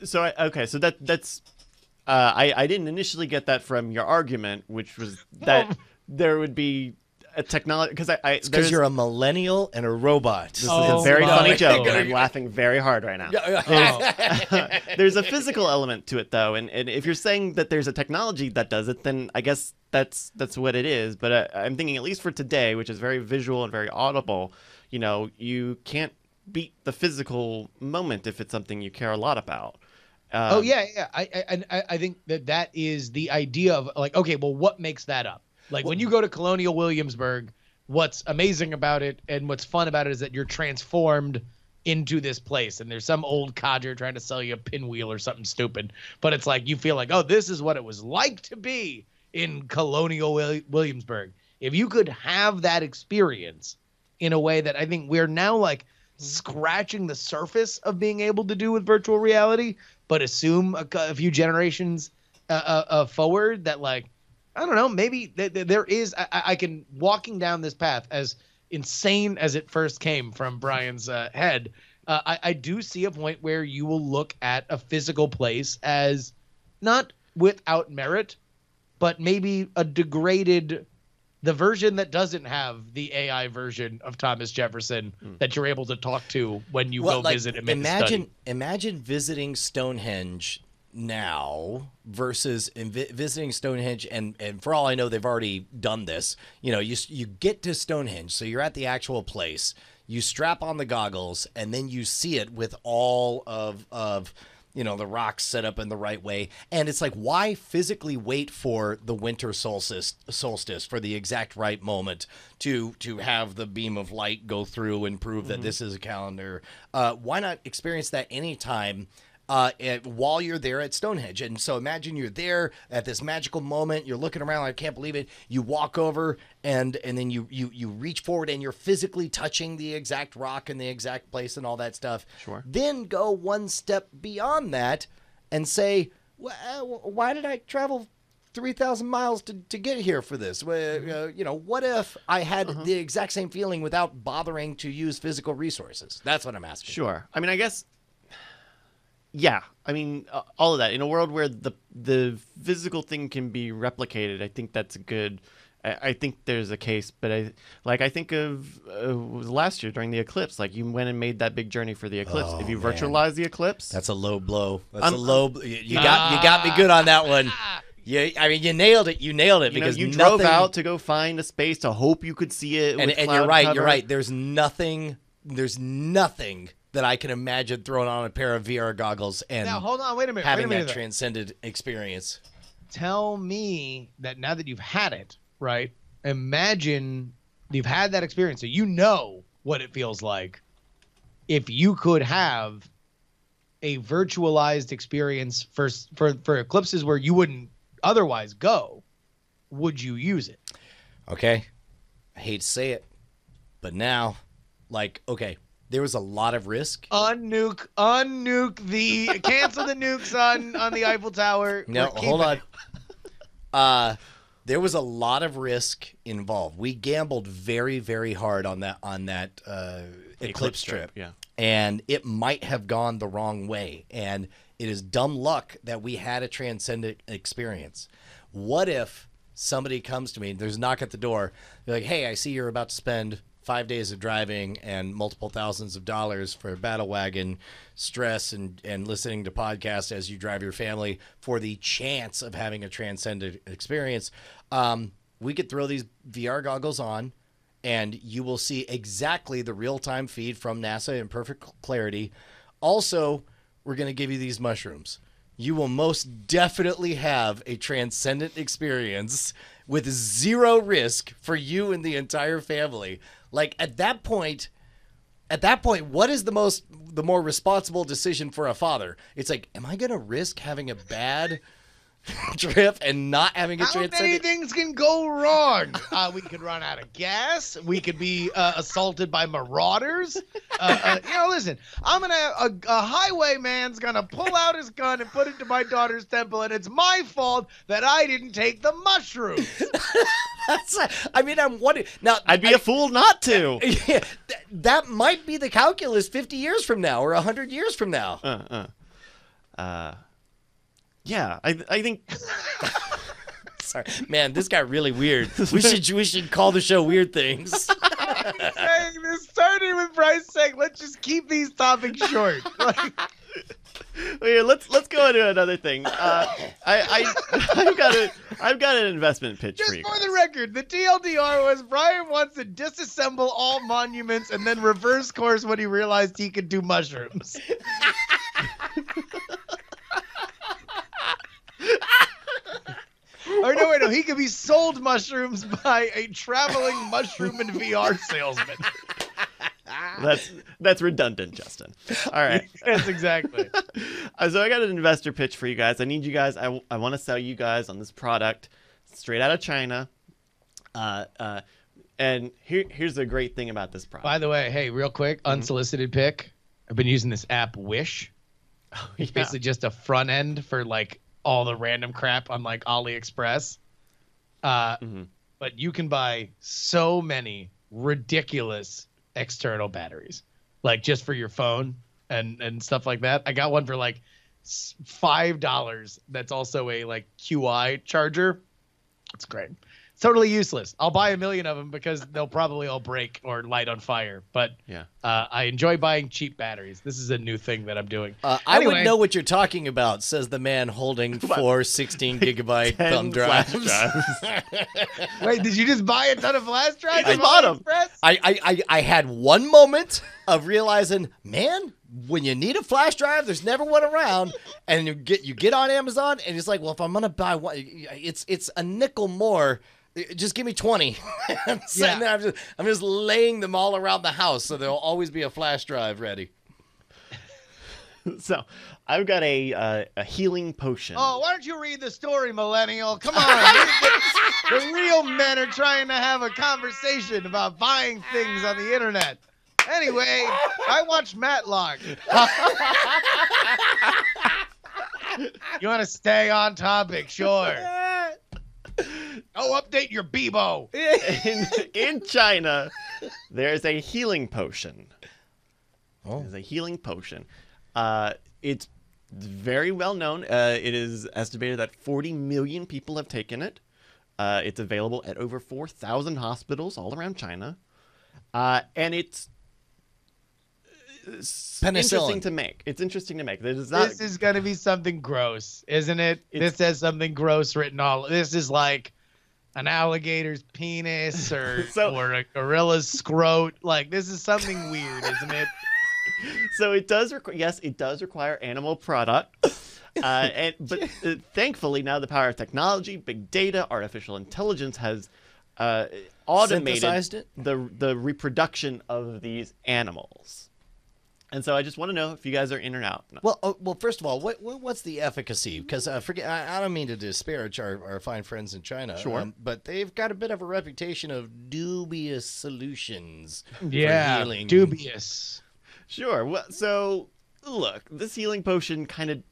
So that's. I didn't initially get that from your argument, which was that there would be a technology because you're a millennial and a robot. This is a very funny joke, and I'm laughing very hard right now. There's a physical element to it, though, and if you're saying that there's a technology that does it, then I guess that's what it is. But I'm thinking, at least for today, which is very visual and very audible, you can't beat the physical moment if it's something you care a lot about. I think that is the idea of like, okay, well, what makes that up? Like when you go to Colonial Williamsburg, what's amazing about it and what's fun about it is that you're transformed into this place, and there's some old codger trying to sell you a pinwheel or something stupid, but it's like you feel like, oh, this is what it was like to be in Colonial Williamsburg. If you could have that experience in a way that I think we're now like scratching the surface of being able to do with virtual reality, but assume a few generations forward that, like, I don't know, maybe there is, I can, walking down this path, as insane as it first came from Brian's head, I do see a point where you will look at a physical place as not without merit, but maybe a degraded, the version that doesn't have the AI version of Thomas Jefferson that you're able to talk to when you go visit him in the study. Imagine visiting Stonehenge now versus visiting Stonehenge, and for all I know, they've already done this. You get to Stonehenge, so you're at the actual place. You strap on the goggles, and then you see it with all of the rocks set up in the right way. And it's like, why physically wait for the winter solstice for the exact right moment to have the beam of light go through and prove that this is a calendar? Why not experience that anytime while you're there at Stonehenge? And so imagine you're there at this magical moment. You're looking around, I can't believe it. You walk over and then you reach forward and you're physically touching the exact rock in the exact place and all that stuff. Sure. Then go one step beyond that and say, why did I travel 3,000 miles to get here for this? What if I had the exact same feeling without bothering to use physical resources? That's what I'm asking. Sure. I mean, I guess. Yeah, I mean, all of that. In a world where the physical thing can be replicated, I think that's good. I think there's a case, but I think of last year during the eclipse. Like, you went and made that big journey for the eclipse. If you virtualize the eclipse, that's a low blow. That's a low. You got me good on that one. Yeah, I mean, you nailed it. You nailed it because you drove out to go find a space to hope you could see it. And you're right. You're right. There's nothing that I can imagine throwing on a pair of VR goggles and now, hold on, wait a minute, having that transcended experience. Tell me that now that you've had it, right? Imagine you've had that experience, so you know what it feels like if you could have a virtualized experience for eclipses where you wouldn't otherwise go, would you use it? Okay. I hate to say it, but now, like, okay, there was a lot of risk. Cancel the nukes on the Eiffel Tower. No, hold on. There was a lot of risk involved. We gambled very, very hard on that eclipse trip. Yeah. And it might have gone the wrong way. And it is dumb luck that we had a transcendent experience. What if somebody comes to me, there's a knock at the door, they're like, hey, I see you're about to spend 5 days of driving and multiple thousands of dollars for a battle wagon, stress, and listening to podcasts as you drive your family for the chance of having a transcendent experience. We could throw these VR goggles on, and you will see exactly the real-time feed from NASA in perfect clarity. Also, we're going to give you these mushrooms. You will most definitely have a transcendent experience with zero risk for you and the entire family. Like, at that point, what is the more responsible decision for a father? It's like, am I going to risk having a bad trip and not having a transcendent? How many things can go wrong? We could run out of gas. We could be assaulted by marauders. Listen, a highwayman's gonna pull out his gun and put it to my daughter's temple, and it's my fault that I didn't take the mushrooms. I'm wondering now. I'd be a fool not to. Yeah, that might be the calculus 50 years from now or 100 years from now. Yeah, I think. Sorry, man, this got really weird. We should call the show Weird Things. Saying this started with Bryce saying, "Let's just keep these topics short." Here, let's go into another thing. I've got an investment pitch Just for you. for Guys. the record, the TLDR was Brian wants to disassemble all monuments and then reverse course when he realized he could do mushrooms. Or no, he could be sold mushrooms by a traveling mushroom and VR salesman. That's redundant, Justin. All right. Yes, exactly. So I got an investor pitch for you guys. I need you guys. I want to sell you guys on this product straight out of China. And here's the great thing about this product. By the way, hey, real quick, unsolicited pick. I've been using this app Wish. It's basically just a front end for like all the random crap on like AliExpress. But you can buy so many ridiculous external batteries, like just for your phone and stuff like that. I got one for like $5. That's also a like QI charger. It's great. It's totally useless. I'll buy 1 million of them because they'll probably all break or light on fire. But yeah, I enjoy buying cheap batteries. This is a new thing that I'm doing. I would know what you're talking about, says the man holding 4 16-gigabyte thumb drives. Wait, did you just buy a ton of flash drives? I bought them. I had one moment of realizing, man, when you need a flash drive, there's never one around, and you get on Amazon, and it's like, well, if I'm gonna buy one, it's a nickel more. Just give me 20. There, I'm just laying them all around the house, so there'll always be a flash drive ready. So I've got a healing potion. Oh, why don't you read the story, millennial? Come on. The real men are trying to have a conversation about buying things on the internet. Anyway, I watched Matlock. You want to stay on topic? Sure. Oh, update your Bebo. In China, there's a healing potion. Oh. There's a healing potion. It's very well known. It is estimated that 40 million people have taken it. It's available at over 4,000 hospitals all around China. And it's interesting to make. It's interesting to make. This is going to be something gross, isn't it? This has something gross written all. This is like an alligator's penis or a gorilla's scrot. Like, this is something weird, isn't it? So it does require animal product. But thankfully now the power of technology, big data, artificial intelligence has automated synthesized it? the reproduction of these animals. And so I just want to know if you guys are in or out. No. Well, first of all, what's the efficacy? Because I don't mean to disparage our fine friends in China. Sure. But they've got a bit of a reputation of dubious solutions for Yeah, healing. dubious. Sure. Well, so look, this healing potion kind of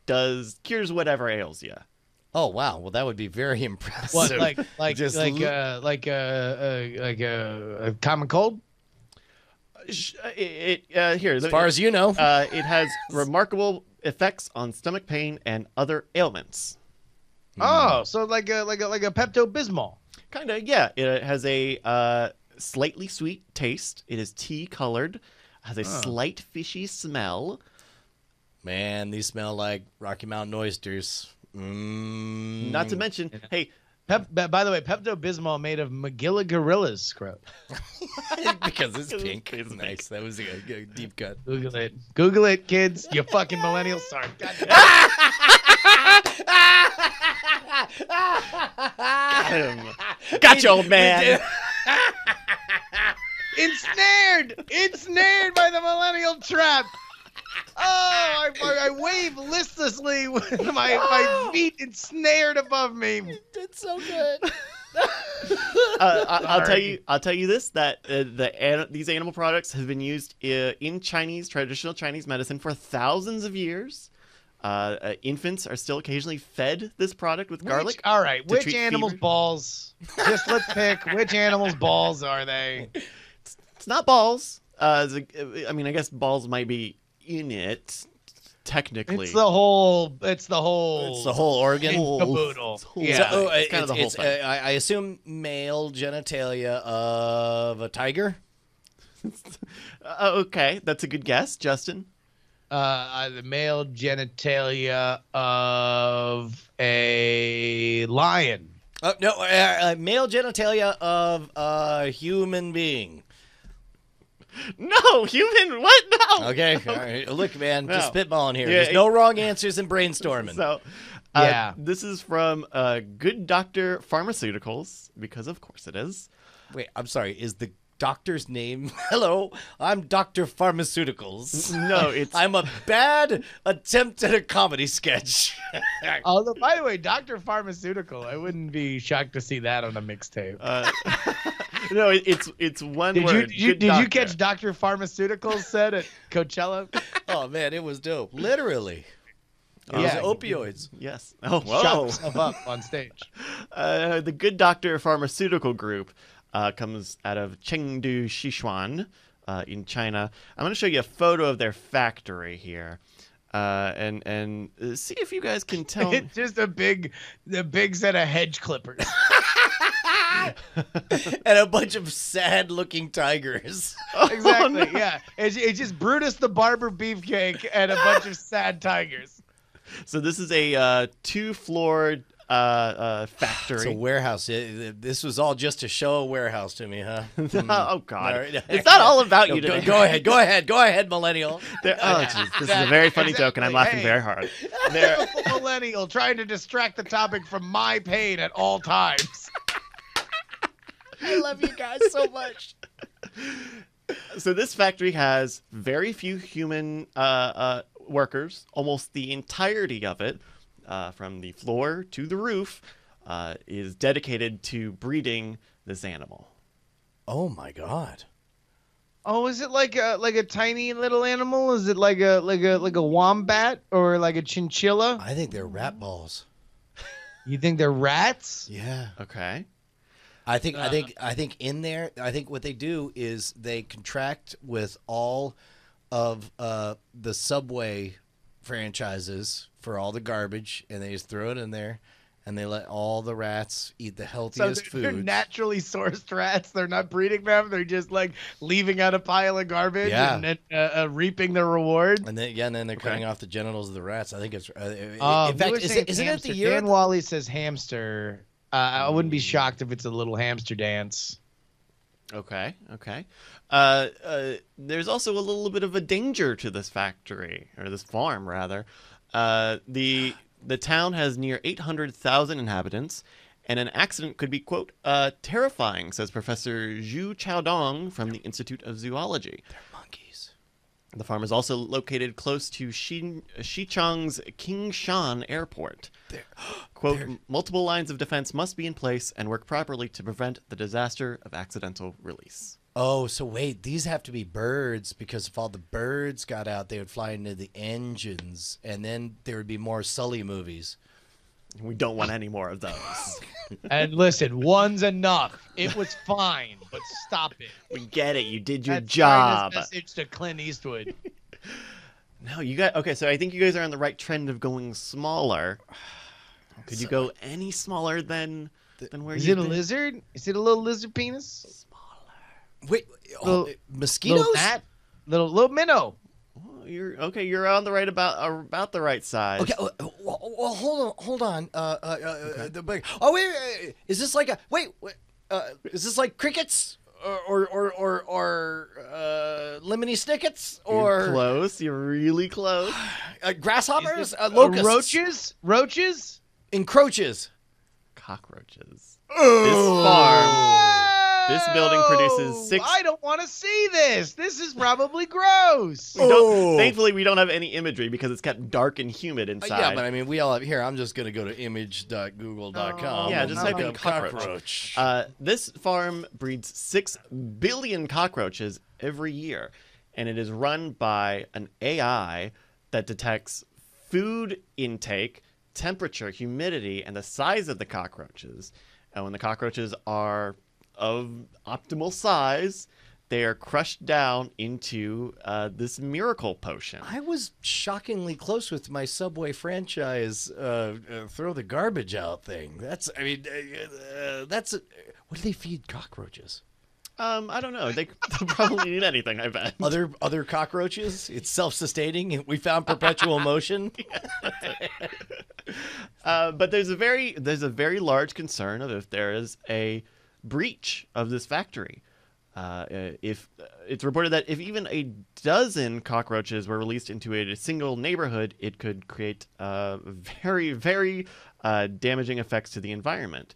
cures whatever ails you. Oh wow! Well, that would be very impressive. What, like Just a common cold? Here, as far as you know. it has remarkable effects on stomach pain and other ailments. Oh, so like a Pepto Bismol. Kind of, yeah. It has a slightly sweet taste. It is tea colored. Has a slight fishy smell. Man, these smell like Rocky Mountain oysters. Not to mention, hey, By the way, Pepto Bismol made of Magilla Gorilla's scrub. because it's pink. It's pink. Nice. That was a deep cut. Google it, kids. You fucking millennials. Sorry. got him. Gotcha, old man. Ensnared by the millennial trap. Oh, I wave listlessly with my feet ensnared above me. It's so good. I'll tell you this, that these animal products have been used in traditional Chinese medicine for thousands of years. Infants are still occasionally fed this product with garlic. All right, to which treat animal's fever. balls? Just let's pick. Which animal's balls are they? It's not balls. I guess balls might be in it technically. It's the whole. It's the whole organ. Caboodle. Yeah. So, it's kind of the whole thing. I assume male genitalia of a tiger. Okay, that's a good guess, Justin. The male genitalia of a lion. No, male genitalia of a human being. No, human. What? No. Okay, all right. Look, man, just No. spitballing here. Yeah, There's no wrong answers in brainstorming. So, Yeah. this is from Good Doctor Pharmaceuticals, because of course it is. Wait, I'm sorry. Is the doctor's name? Hello, I'm Dr. Pharmaceuticals. No, it's I'm a bad attempt at a comedy sketch. Although, by the way, Dr. Pharmaceutical, I wouldn't be shocked to see that on a mixtape. no, it's one Did word. you Good Doctor. catch Dr. Pharmaceuticals said at Coachella? Oh man, it was dope. Literally. It Yeah. was opioids. Yes. Oh, Shot whoa. himself up on stage. The Good Doctor Pharmaceutical Group comes out of Chengdu, Sichuan, in China. I'm going to show you a photo of their factory here, and see if you guys can tell. me. It's just a big set of hedge clippers. And a bunch of sad-looking tigers. Exactly. Oh, no. Yeah. It's just Brutus the Barber Beefcake and a bunch of sad tigers. So this is a two-floored factory. It's a warehouse. This was all just to show a warehouse to me, huh? Oh God! All right. It's not all about you Go, today. go ahead, millennial. Oh, geez, this is a very funny joke, and I'm laughing Hey. very hard. There, Typical millennial trying to distract the topic from my pain at all times. I love you guys so much. so this factory has very few human workers. Almost the entirety of it, from the floor to the roof, is dedicated to breeding this animal. Oh my god. Oh, is it like a tiny little animal? Is it like a wombat or like a chinchilla? I think they're rat balls. You think they're rats? Yeah. Okay. I think in there, I think what they do is they contract with all of the Subway franchises for all the garbage, and they just throw it in there, and they let all the rats eat the So healthiest they're foods. naturally sourced rats. They're not breeding them. They're just like leaving out a pile of garbage Yeah. and then reaping their reward. And then they're cutting off the genitals of the rats. I think it's. in You fact, were saying isn't it hamster. the year? Dan Wally says hamster. I wouldn't be shocked if it's a little hamster dance. Okay. There's also a little bit of a danger to this factory, or this farm, rather. The town has near 800,000 inhabitants, and an accident could be, quote, terrifying, says Professor Zhu Chaodong from the Institute of Zoology. They're monkeys. The farm is also located close to Xichang's Kingshan Airport. Quote, multiple lines of defense must be in place and work properly to prevent the disaster of accidental release. Oh, so wait, these have to be birds because if all the birds got out, they would fly into the engines, and then there would be more Sully movies. We don't want any more of those. And listen, one's enough. It was fine, but stop it. We get it. You did your That's job. China's message to Clint Eastwood. No, you got okay. So I think you guys are on the right trend of going smaller. Could you go any smaller than where Is you it a lizard? Is it a little lizard penis? Wait, Little- mosquitoes? Little gnat? Little minnow. Oh, you're okay. You're on the right about the right size. Okay, well, hold on. Wait, is this like is this like crickets or lemony snickets You're or close. You're really close. grasshoppers, locusts, Roaches? encroaches? Cockroaches. This farm. This building produces 6. I don't want to see this. This is probably gross. Thankfully, we don't have any imagery because it's kept dark and humid inside. Yeah, but I mean, we all have here. I'm just gonna go to image.google.com. Yeah, and just look type in up cockroach. This farm breeds 6 billion cockroaches every year, and it is run by an AI that detects food intake, temperature, humidity, and the size of the cockroaches. And when the cockroaches are of optimal size, they are crushed down into this miracle potion. I was shockingly close with my Subway franchise throw the garbage out thing. What do they feed cockroaches? I don't know. They probably need anything, I bet. Other cockroaches? It's self-sustaining. We found perpetual motion. But there's a very large concern of if there is a breach of this factory. If it's reported that if even a dozen cockroaches were released into a single neighborhood, it could create very, very damaging effects to the environment.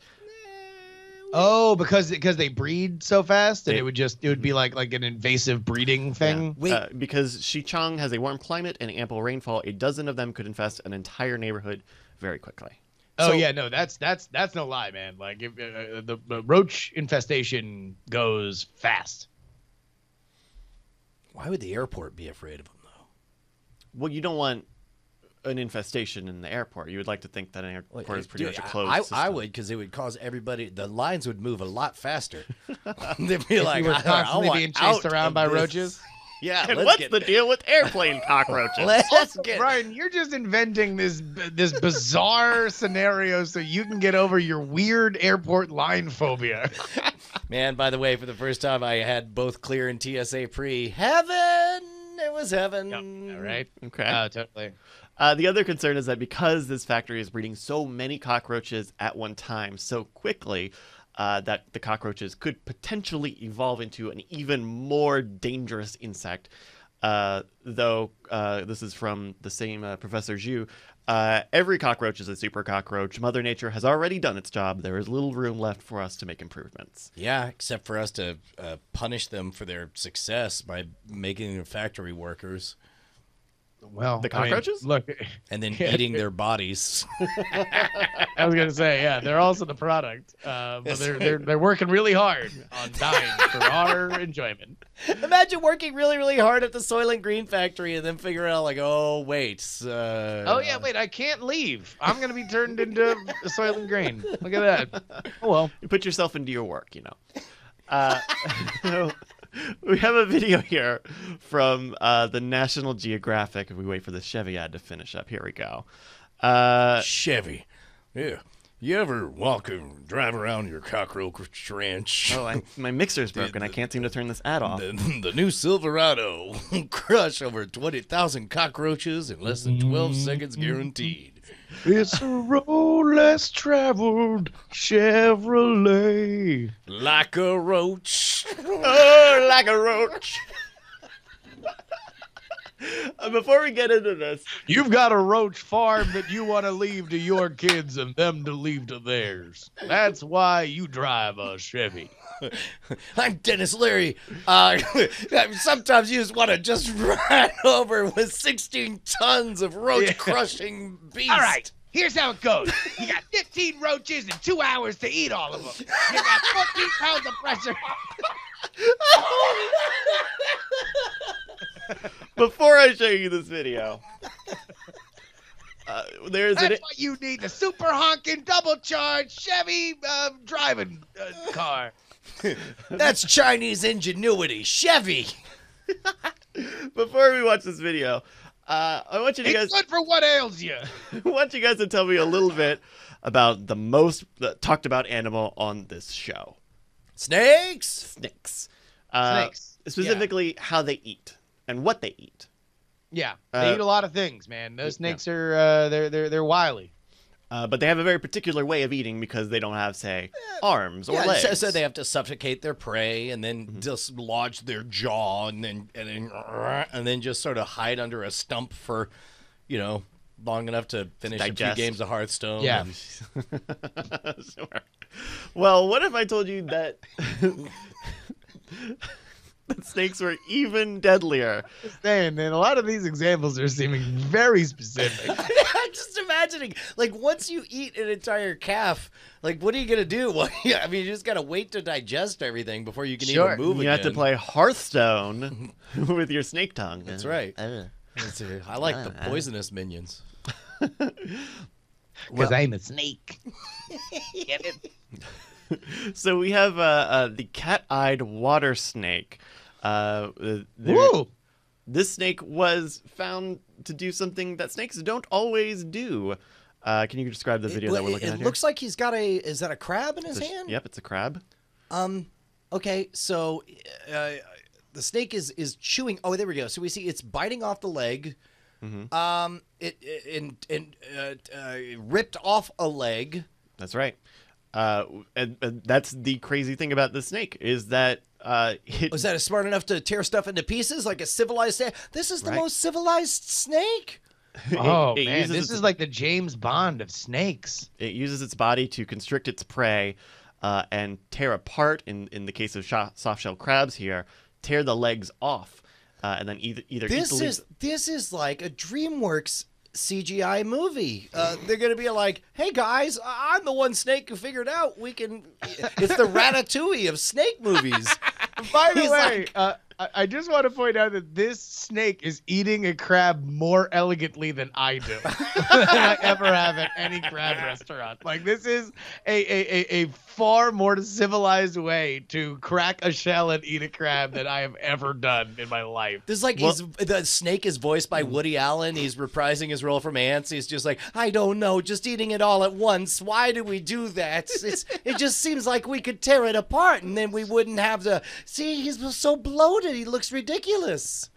Oh, because they breed so fast, and it would be like an invasive breeding thing. Because Xichang has a warm climate and ample rainfall, a dozen of them could infest an entire neighborhood very quickly. Oh yeah, no, that's no lie, man. Like if, the roach infestation goes fast. Why would the airport be afraid of them, though? Well, you don't want an infestation in the airport. You would like to think that an airport is pretty much a closed system. I would, because it would cause everybody. The lines would move a lot faster. They'd be like, You were I constantly want being chased out around of by this. roaches. Yeah, And let's what's get the deal with airplane cockroaches? Let's get Brian, you're just inventing this bizarre scenario so you can get over your weird airport line phobia. Man, by the way, for the first time, I had both clear and TSA pre. Heaven! It was heaven. Yep. All right. Okay. Totally. The other concern is that because this factory is breeding so many cockroaches at one time so quickly, that the cockroaches could potentially evolve into an even more dangerous insect. Though this is from the same Professor Zhu. Every cockroach is a super cockroach. Mother Nature has already done its job. There is little room left for us to make improvements. Yeah, except for us to punish them for their success by making them factory workers. Well, The cockroaches? look, And then eating their bodies. I was gonna say, yeah, they're also the product, but they're working really hard on dying for our enjoyment. Imagine working really, really hard at the Soylent Green factory and then figure out, like, oh, wait. Oh yeah, wait, I can't leave. I'm gonna be turned into a Soylent Green. Look at that. Oh well. You put yourself into your work, you know. We have a video here from the National Geographic. If we wait for the Chevy ad to finish up, here we go. Chevy. Yeah. You ever drive around your cockroach ranch? Oh, my mixer's broken. I can't seem to turn this ad off. The new Silverado crush over 20,000 cockroaches in less than 12 seconds guaranteed. It's a road less traveled Chevrolet. Like a roach. Oh, like a roach. Before we get into this, You've got a roach farm that you want to leave to your kids and them to leave to theirs. That's why you drive a Chevy. I'm Dennis Leary. Sometimes you just want to just run over with 16 tons of roach-crushing beast. All right, here's how it goes. You got 15 roaches and 2 hours to eat all of them. You got 14 pounds of pressure. before I show you this video, there's That's why you need the super honking double charge Chevy driving car. That's Chinese ingenuity. Chevy. Before we watch this video, I want you to It's guys good for what ails you. I want you guys to tell me a little bit about the most talked about animal on this show. Snakes. Snakes. Snakes, Specifically how they eat and what they eat. Yeah, they eat a lot of things, man. Those snakes are they're wily. But they have a very particular way of eating because they don't have, say, arms or legs. So they have to suffocate their prey and then just lodge their jaw and then just sort of hide under a stump for, long enough to finish a few games of Hearthstone. Yeah. Sure. Well, what if I told you that that snakes were even deadlier? Saying, man, a lot of these examples are seeming very specific. I'm just imagining, once you eat an entire calf, what are you going to do? Well, yeah, I mean, you just got to wait to digest everything before you can even move You again. have to play Hearthstone with your snake tongue. That's right. I like the poisonous minions. Because I'm a snake. Get it? So we have the cat-eyed water snake. Woo! This snake was found to do something that snakes don't always do. Can you describe the video that we're looking at It here? looks like he's got is that a crab in his hand? Yep, it's a crab. Okay, so the snake is chewing. Oh, there we go. So we see it's biting off the leg. It ripped off a leg. That's right. And that's the crazy thing about the snake is that Was that smart enough to tear stuff into pieces like a civilized snake? This is the most civilized snake. Oh, it man, uses this its- is like the James Bond of snakes. It uses its body to constrict its prey and tear apart. In the case of soft-shell crabs here, tear the legs off and then either eat the legs. This is like a DreamWorks CGI movie. They're gonna be like, "Hey guys, I'm the one snake who figured out we can." It's the Ratatouille of snake movies. By the He's way, I just want to point out that this snake is eating a crab more elegantly than I do. Than I ever have at any crab restaurant. This is a far more civilized way to crack a shell and eat a crab than I have ever done in my life. This is the snake is voiced by Woody Allen. He's reprising his role from Ants. He's just like, I don't know, just eating it all at once. Why do we do that? It just seems like we could tear it apart and then we wouldn't have to. See, he's so bloated. He looks ridiculous.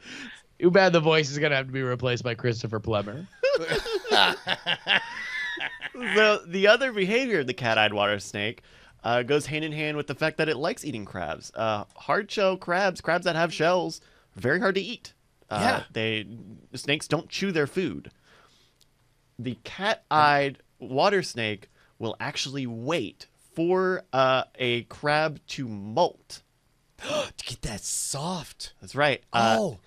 Too bad the voice is going to have to be replaced by Christopher Plummer. The other behavior of the cat-eyed water snake goes hand in hand with the fact that it likes eating crabs. Hard-shell crabs that have shells, are very hard to eat. Snakes don't chew their food. The cat-eyed water snake will actually wait for a crab to molt. To get that soft. That's right. I'm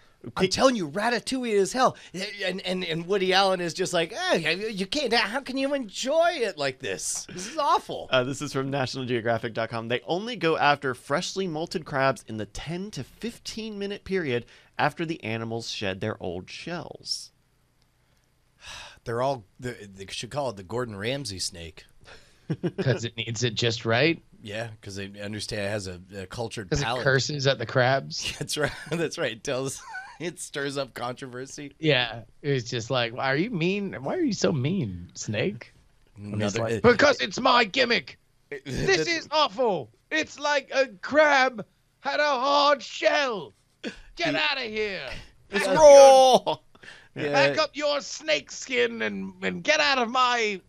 telling you, Ratatouille is hell. And Woody Allen is just like, you can't. How can you enjoy it like this? This is awful. This is from NationalGeographic.com. They only go after freshly molted crabs in the 10 to 15 minute period after the animals shed their old shells. They should call it the Gordon Ramsay snake. Because it needs it just right. Yeah, because they understand it has a cultured Because it palate. curses at the crabs. That's right. That's right. It stirs up controversy. Yeah. It's just like, are you mean? Why are you so mean, snake? Another, Because it's my gimmick. This is awful. It's like a crab had a hard shell. Get out of here. It's raw! Back up your snake skin and get out of my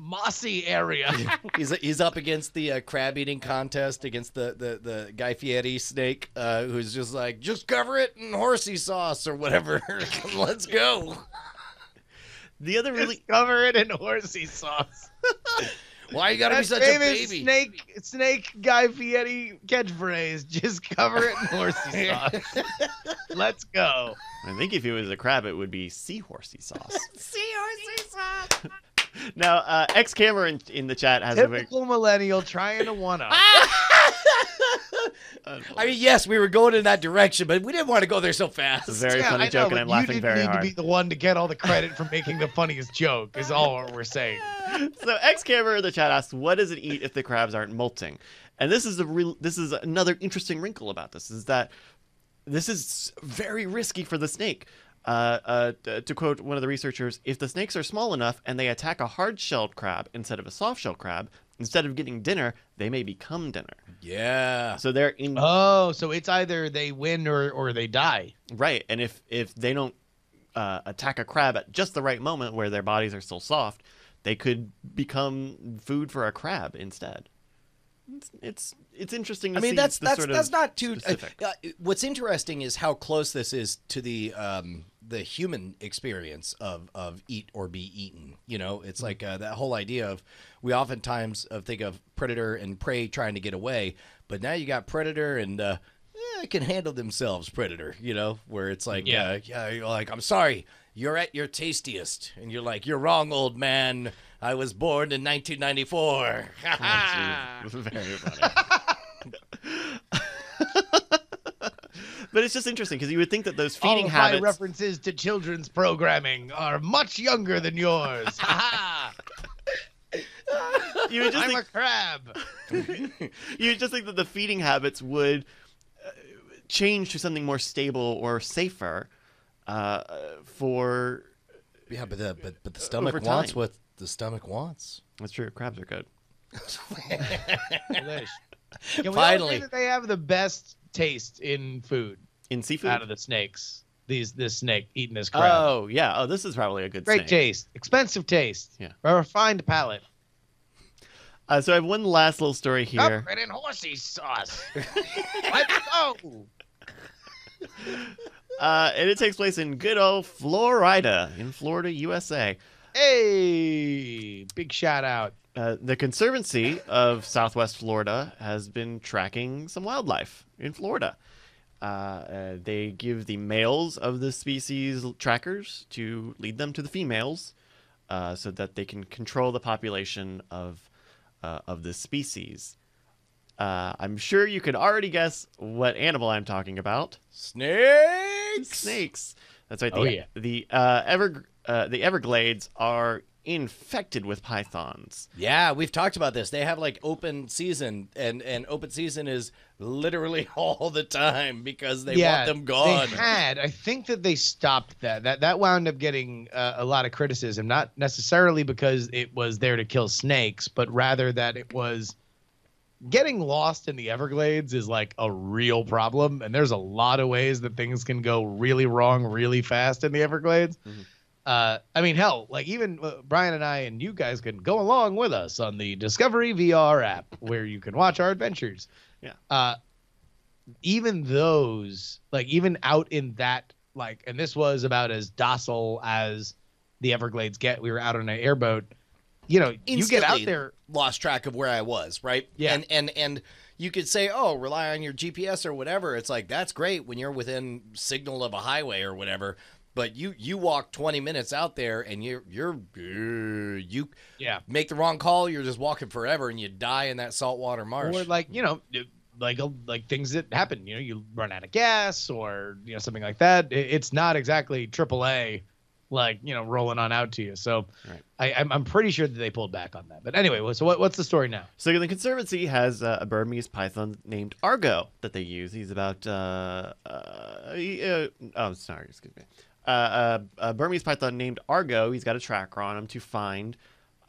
mossy area. He's up against the crab eating contest against the Guy Fieri snake, who's just like, just cover it in horsey sauce or whatever. Let's go. The other really Just cover it in horsey sauce. Why you gotta be That such a famous baby? snake Guy Fieri catchphrase. Just cover it in horsey sauce. Let's go. I think if it was a crab, it would be seahorsey sauce. Seahorsey sauce. Now, X Camera in the chat has a very. Typical millennial trying to one up. I mean, yes, we were going in that direction, but we didn't want to go there so fast. It's a very funny joke, and I'm laughing very You hard. didn't need to be the one to get all the credit for making the funniest joke. Is all we're saying. So X Camera in the chat asks, "What does it eat if the crabs aren't molting?" And this is another interesting wrinkle about this is that this is very risky for the snake. To quote one of the researchers, if the snakes are small enough and they attack a hard-shelled crab instead of a soft-shelled crab, instead of getting dinner, they may become dinner. Yeah. So they're in Oh, so it's either they win or they die. right. And if they don't attack a crab at just the right moment where their bodies are still soft, they could become food for a crab instead. It's interesting to I mean, see that's the sort of that's not too. specific. What's interesting is how close this is to the human experience of eat or be eaten. You know, it's like that whole idea of we oftentimes think of predator and prey trying to get away, but now you got predator and can handle themselves. Predator, you know, where it's like you're like, I'm sorry, you're at your tastiest, and you're like, you're wrong, old man. I was born in 1994. Oh, very funny. But it's just interesting because you would think that those All feeding of habits. my references to children's programming are much younger than yours. You would just I'm think, a crab. you would just think that the feeding habits would change to something more stable or safer for. Yeah, but the stomach Over wants time. what the stomach wants. That's true. Crabs are good. Delish. Can we all Finally. agree that they have the best taste in food In seafood. out of the snakes? This snake eating this crab. Oh yeah. Oh, this is probably a good Great snake. taste, expensive taste, Yeah. a refined palate. So I have one last little story here. Covered in horsey sauce. Let's go. And it takes place in good old Florida, in Florida, USA. Hey, big shout out. The Conservancy of Southwest Florida has been tracking some wildlife in Florida. They give the males of the species trackers to lead them to the females so that they can control the population of this species. I'm sure you can already guess what animal I'm talking about. Snakes. Snakes. That's right. Oh, yeah. The Everglades are infected with pythons. Yeah, we've talked about this. They have like open season, and open season is literally all the time because they want them gone. They had. I think that they stopped that. That wound up getting a lot of criticism, not necessarily because it was there to kill snakes, but rather that it was getting lost in the Everglades is like a real problem, and there's a lot of ways that things can go really wrong really fast in the Everglades. Mhm. I mean, hell, like even Brian and I and you guys can go along with us on the Discovery VR app where you can watch our adventures. Yeah. Even those, like even out in that, like, and this was about as docile as the Everglades get. We were out on an airboat. You know, you get out Instantly there. lost track of where I was, right? Yeah. And you could say, oh, rely on your GPS or whatever. It's like, that's great when you're within signal of a highway or whatever. But you walk 20 minutes out there and you Yeah. make the wrong call. You're just walking forever and you die in that saltwater marsh. Or like, you know, like things that happen, you know, you run out of gas or, you know, something like that. It's not exactly AAA, like, you know, rolling on out to you. So Right. I'm pretty sure that they pulled back on that. But anyway, so what's the story now? So the Conservancy has a Burmese python named Argo that they use. He's about sorry, excuse me. A Burmese python named Argo. He's got a tracker on him to find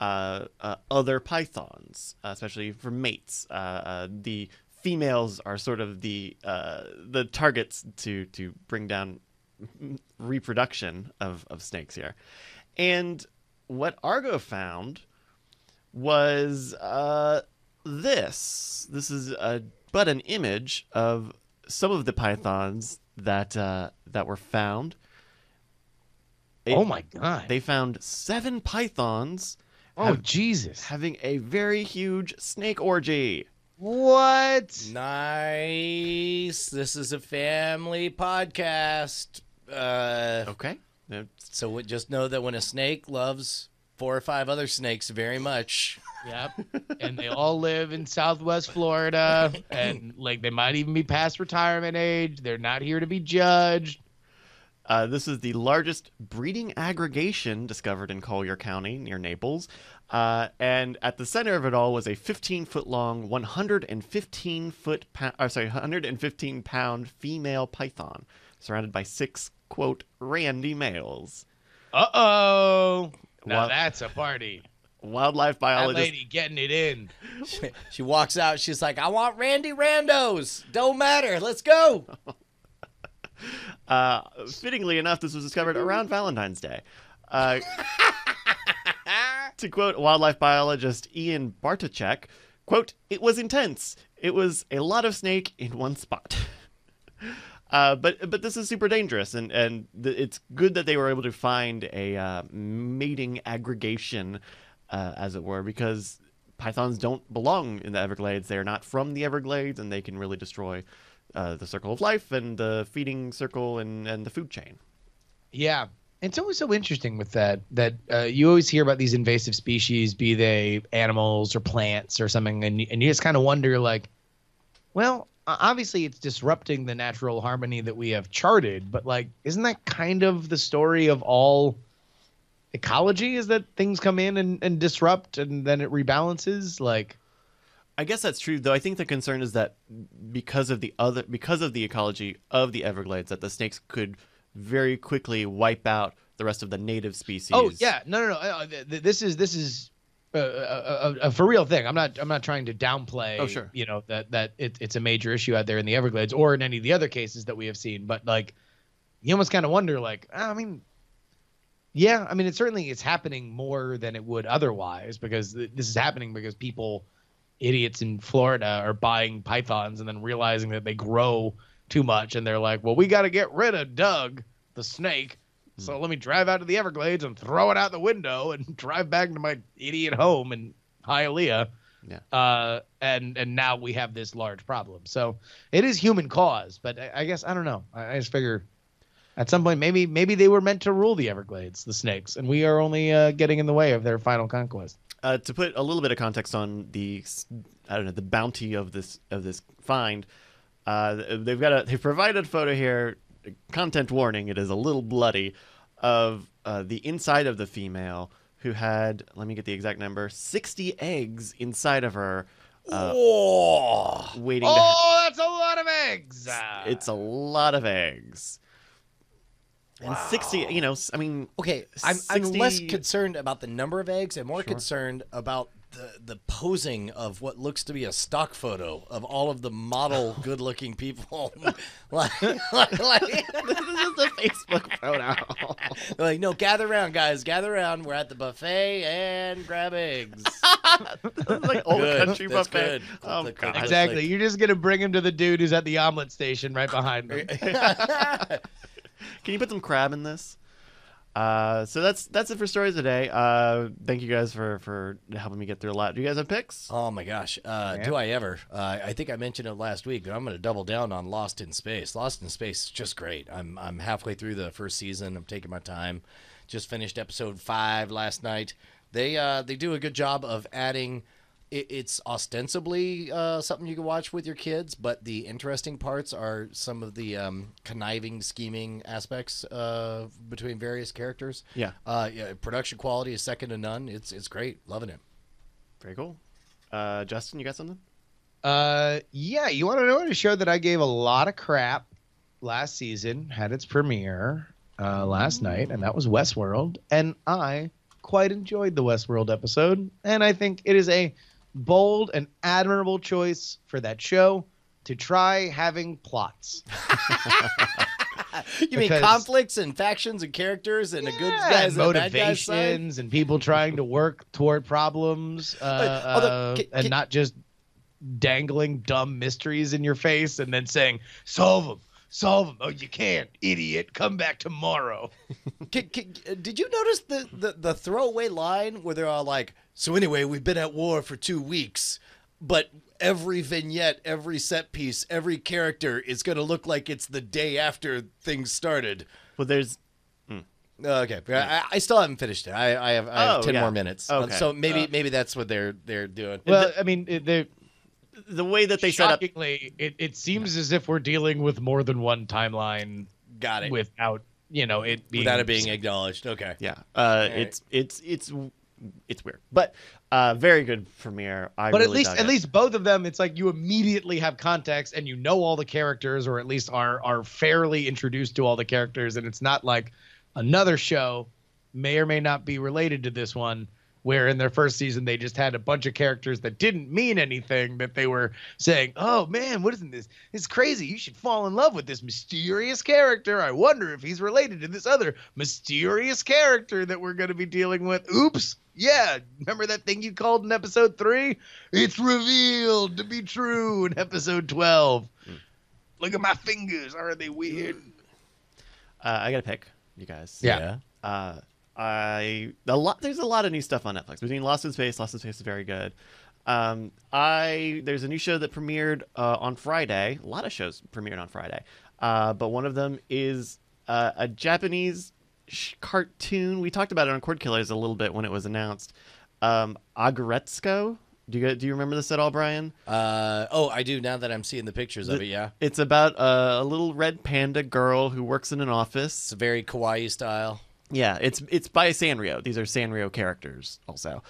other pythons, especially for mates. The females are sort of the targets to bring down reproduction of snakes here. And what Argo found was this. This is but an image of some of the pythons that were found. Oh my God! They found 7 pythons. Jesus! Having a very huge snake orgy. What? Nice. This is a family podcast. Okay. So just know that when a snake loves 4 or 5 other snakes very much. Yep. And they all live in Southwest Florida, and like they might even be past retirement age. They're not here to be judged. This is the largest breeding aggregation discovered in Collier County near Naples. And at the center of it all was a 15-foot long, 115-pound female python surrounded by 6, quote, randy males. Uh-oh. Now Well- that's a party. Wildlife That biologist lady getting it in. She walks out. She's like, I want Randy Randos. Don't matter. Let's go. Fittingly enough, this was discovered around Valentine's Day. To quote wildlife biologist Ian Bartoszek, quote, "It was intense. It was a lot of snake in one spot." But this is super dangerous, and it's good that they were able to find a mating aggregation, as it were, because pythons don't belong in the Everglades. They are not from the Everglades, and they can really destroy the circle of life and the feeding circle and the food chain. Yeah. It's always so interesting with that you always hear about these invasive species, be they animals or plants or something, and you just kind of wonder, like, well, obviously it's disrupting the natural harmony that we have charted, but, like, isn't that kind of the story of all ecology, is that things come in and disrupt and then it rebalances? Like, I guess that's true, though. I think the concern is that because of the ecology of the Everglades, that the snakes could very quickly wipe out the rest of the native species. oh yeah, no. This is a for real thing. I'm not trying to downplay. Oh, sure. You know that it's a major issue out there in the Everglades or in any of the other cases that we have seen. But like, you almost kind of wonder, like, I mean, yeah, I mean, it's happening more than it would otherwise, because this is happening because people, idiots in Florida, are buying pythons and then realizing that they grow too much, and they're like, well, we got to get rid of Doug the snake, so let me drive out to the Everglades and throw it out the window and drive back to my idiot home in Hialeah. Yeah. And now we have this large problem. So it is human cause, but I guess, I don't know. I just figure at some point maybe they were meant to rule the Everglades, the snakes, and we are only getting in the way of their final conquest. To put a little bit of context on the bounty of this find, they've provided a photo here. Content warning: it is a little bloody, of the inside of the female, who had, let me get the exact number, 60 eggs inside of her. Waiting. That's a lot of eggs. It's a lot of eggs. And 60, I mean, Okay, I'm 60 less concerned about the number of eggs and more concerned about the posing of what looks to be a stock photo of all of the model good-looking people. like, this is a Facebook photo. like, no, gather around, guys. Gather around. We're at the buffet and grab eggs. This is like old Good, country that's buffet. good. Oh, Click, God. click, Exactly. You're just gonna bring him to the dude who's at the omelet station right behind him. Can you put some crab in this? So that's it for stories today. Thank you guys for helping me get through a lot. Do you guys have picks? Oh my gosh, do I ever? I think I mentioned it last week, but I'm going to double down on Lost in Space. Lost in Space is just great. I'm halfway through the first season. I'm taking my time. Just finished episode 5 last night. They do a good job of adding. It's ostensibly something you can watch with your kids, but the interesting parts are some of the conniving, scheming aspects between various characters. Yeah. Production quality is second to none. It's great. Loving it. Very cool. Justin, you got something? Yeah, you want to know a show that I gave a lot of crap last season, had its premiere last night, and that was Westworld. And I quite enjoyed the Westworld episode, and I think it is a bold and admirable choice for that show to try having plots. You mean Because- conflicts and factions and characters and the good guys and and the bad guys side? motivations and people trying to work toward problems although, and not just dangling dumb mysteries in your face and then saying, solve them. Oh, you can't, idiot. Come back tomorrow. Did you notice the throwaway line where they're all like, so anyway, we've been at war for 2 weeks, but every vignette, every set piece, every character is going to look like it's the day after things started. Well, there's Okay, I still haven't finished it. I have 10 yeah. more minutes. Okay. So maybe that's what they're doing. Well, I mean, the way that they set up. shockingly, it seems as if we're dealing with more than one timeline Got it. without, it being... Without it being acknowledged. Okay. Yeah, right. it's weird, but very good premiere. But really at least both of them, it's like you immediately have context and you know all the characters, or at least are fairly introduced to all the characters, and it's not like another show may or may not be related to this one, where in their first season they just had a bunch of characters that didn't mean anything, that they were saying, oh man, what isn't this? It's crazy. You should fall in love with this mysterious character. I wonder if he's related to this other mysterious character that we're going to be dealing with. Oops. Yeah. Remember that thing you called in episode 3? It's revealed to be true in episode 12. Look at my fingers. Are they weird? I got to pick, you guys. Yeah. There's a lot of new stuff on Netflix. Between Lost in Space is very good. There's a new show that premiered on Friday. A lot of shows premiered on Friday, but one of them is a Japanese cartoon. We talked about it on Cord Killers a little bit when it was announced. Aggretsuko. Do you remember this at all, Brian? I do now that I'm seeing the pictures of it. Yeah. It's about a little red panda girl who works in an office. It's a very kawaii style. Yeah, it's by Sanrio. These are Sanrio characters also,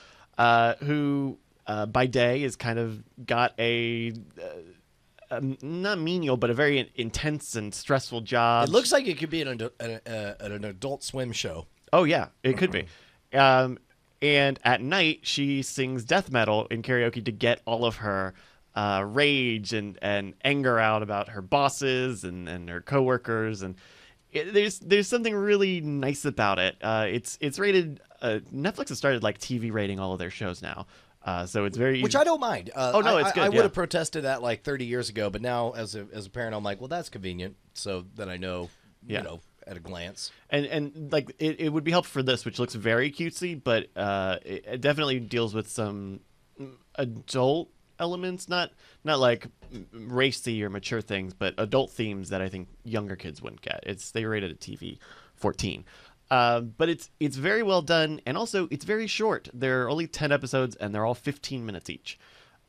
who by day is kind of got a not menial, but a very intense and stressful job. It looks like it could be an Adult Swim show. Oh yeah, it could be. And at night she sings death metal in karaoke to get all of her rage and anger out about her bosses and her coworkers and. There's something really nice about it. It's rated. Netflix has started like TV rating all of their shows now, so it's very. Which I don't mind. Oh no, it's good. I would have protested that like 30 years ago, but now as a parent, I'm like, well, that's convenient, so that I know, at a glance. And like it would be helpful for this, which looks very cutesy, but it definitely deals with some adult elements, not like racy or mature things, but adult themes that I think younger kids wouldn't get. They rated it TV 14. But it's very well done, and also it's very short. There are only 10 episodes, and they're all 15 minutes each.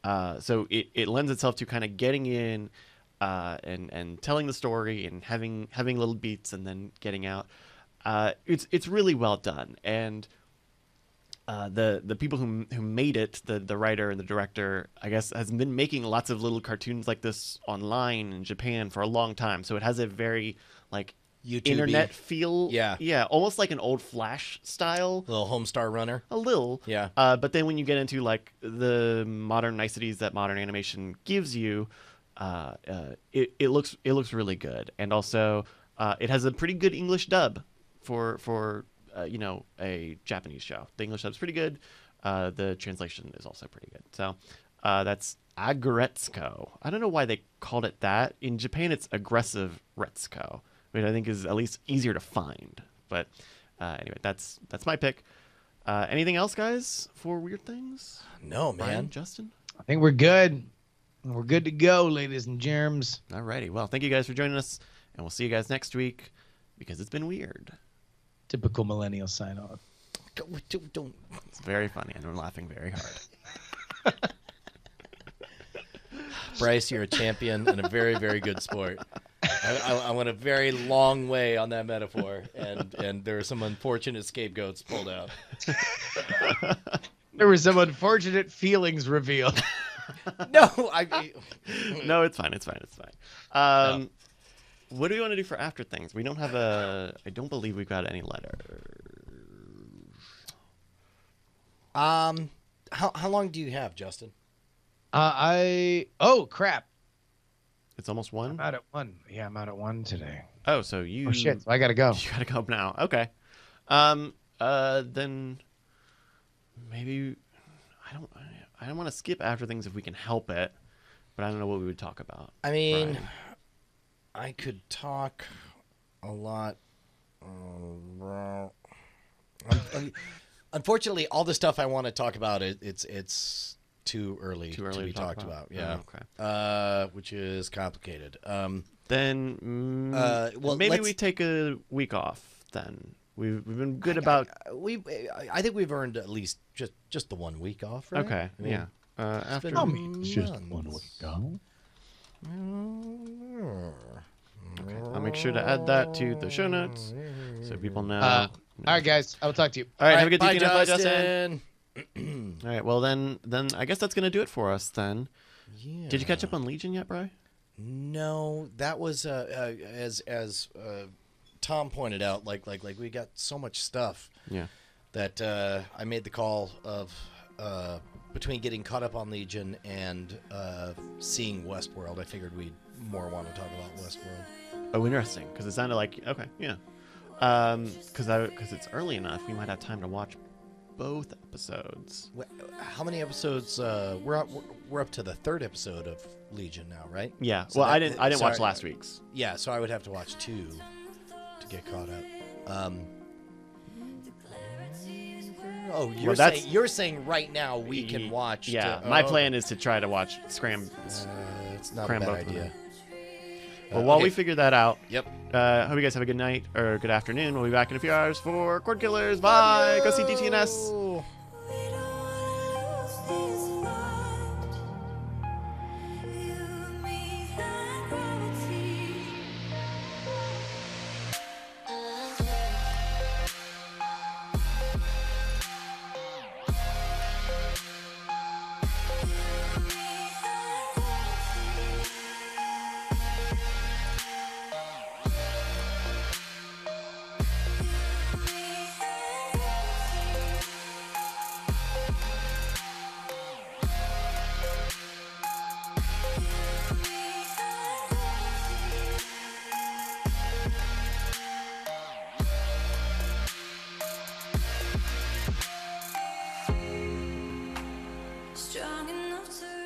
So it lends itself to kind of getting in and telling the story and having little beats and then getting out. It's really well done, and the people who made it, the writer and the director, I guess, has been making lots of little cartoons like this online in Japan for a long time. So it has a very like YouTube-y. internet feel. Yeah, almost like an old Flash style. Little Homestar Runner. A little. Yeah. But then when you get into like the modern niceties that modern animation gives you, it looks really good, and also it has a pretty good English dub for a Japanese show. The English dub's pretty good. The translation is also pretty good. So that's Aggretsuko. I don't know why they called it that. In Japan, it's Aggressive Retsuko, which I think is at least easier to find. But anyway, that's my pick. Anything else, guys, for Weird Things? No, man. Brian, Justin? I think we're good. We're good to go, ladies and germs. Alrighty. Well, thank you guys for joining us, and we'll see you guys next week because it's been weird. Typical millennial sign off. Don't. It's very funny, and I'm laughing very hard. Bryce, you're a champion and a very, very good sport. I went a very long way on that metaphor, and there were some unfortunate scapegoats pulled out. There were some unfortunate feelings revealed. No, No, it's fine. It's fine. No. What do we want to do for after things? We don't have I don't believe we've got any letters. How long do you have, Justin? Oh crap. It's almost 1? I'm out at 1. Yeah, I'm out at 1 today. Oh, so you... Oh, shit. So I got to go. You gotta go now. Okay. Then maybe I don't want to skip after things if we can help it, but I don't know what we would talk about. I mean, Brian. I could talk a lot. Unfortunately, all the stuff I want to talk about, it's too early Too early to be to talk talked about? about. Yeah. Oh, okay. Which is complicated. Then well, maybe let's- we take a week off. Then we've been good about. I think we've earned at least just the 1 week off, right? Okay. I mean, Yeah. After. been- I mean, it's just Months. 1 week ago. Okay. I'll make sure to add that to the show notes so people know. All right, guys. I'll talk to you. All right. Have a good Bye, weekend. Bye, Justin. Justin. All right. Well, then I guess that's gonna do it for us. Then. Yeah. Did you catch up on Legion yet, Bri? No, that was as Tom pointed out. Like we got so much stuff Yeah. that I made the call of between getting caught up on Legion and seeing Westworld. I figured we'd more want to talk about Westworld. Oh, interesting. Because it sounded like okay, yeah. Because it's early enough, we might have time to watch both episodes. How many episodes? We're up to the 3rd episode of Legion now, right? Yeah. So Well, that- I didn't watch sorry. last week's. Yeah, so I would have to watch 2 to get caught up. Oh, you're saying right now we can watch. Yeah. to- My oh, plan is to try to watch It's not a cram bad both of them. idea. Well, while okay. we figure that out, Yep. hope you guys have a good night or good afternoon. We'll be back in a few hours for Cord Killers. Bye. Go see DTNS. Oh. We don't wanna lose this fight. You, me, and gravity. Strong enough to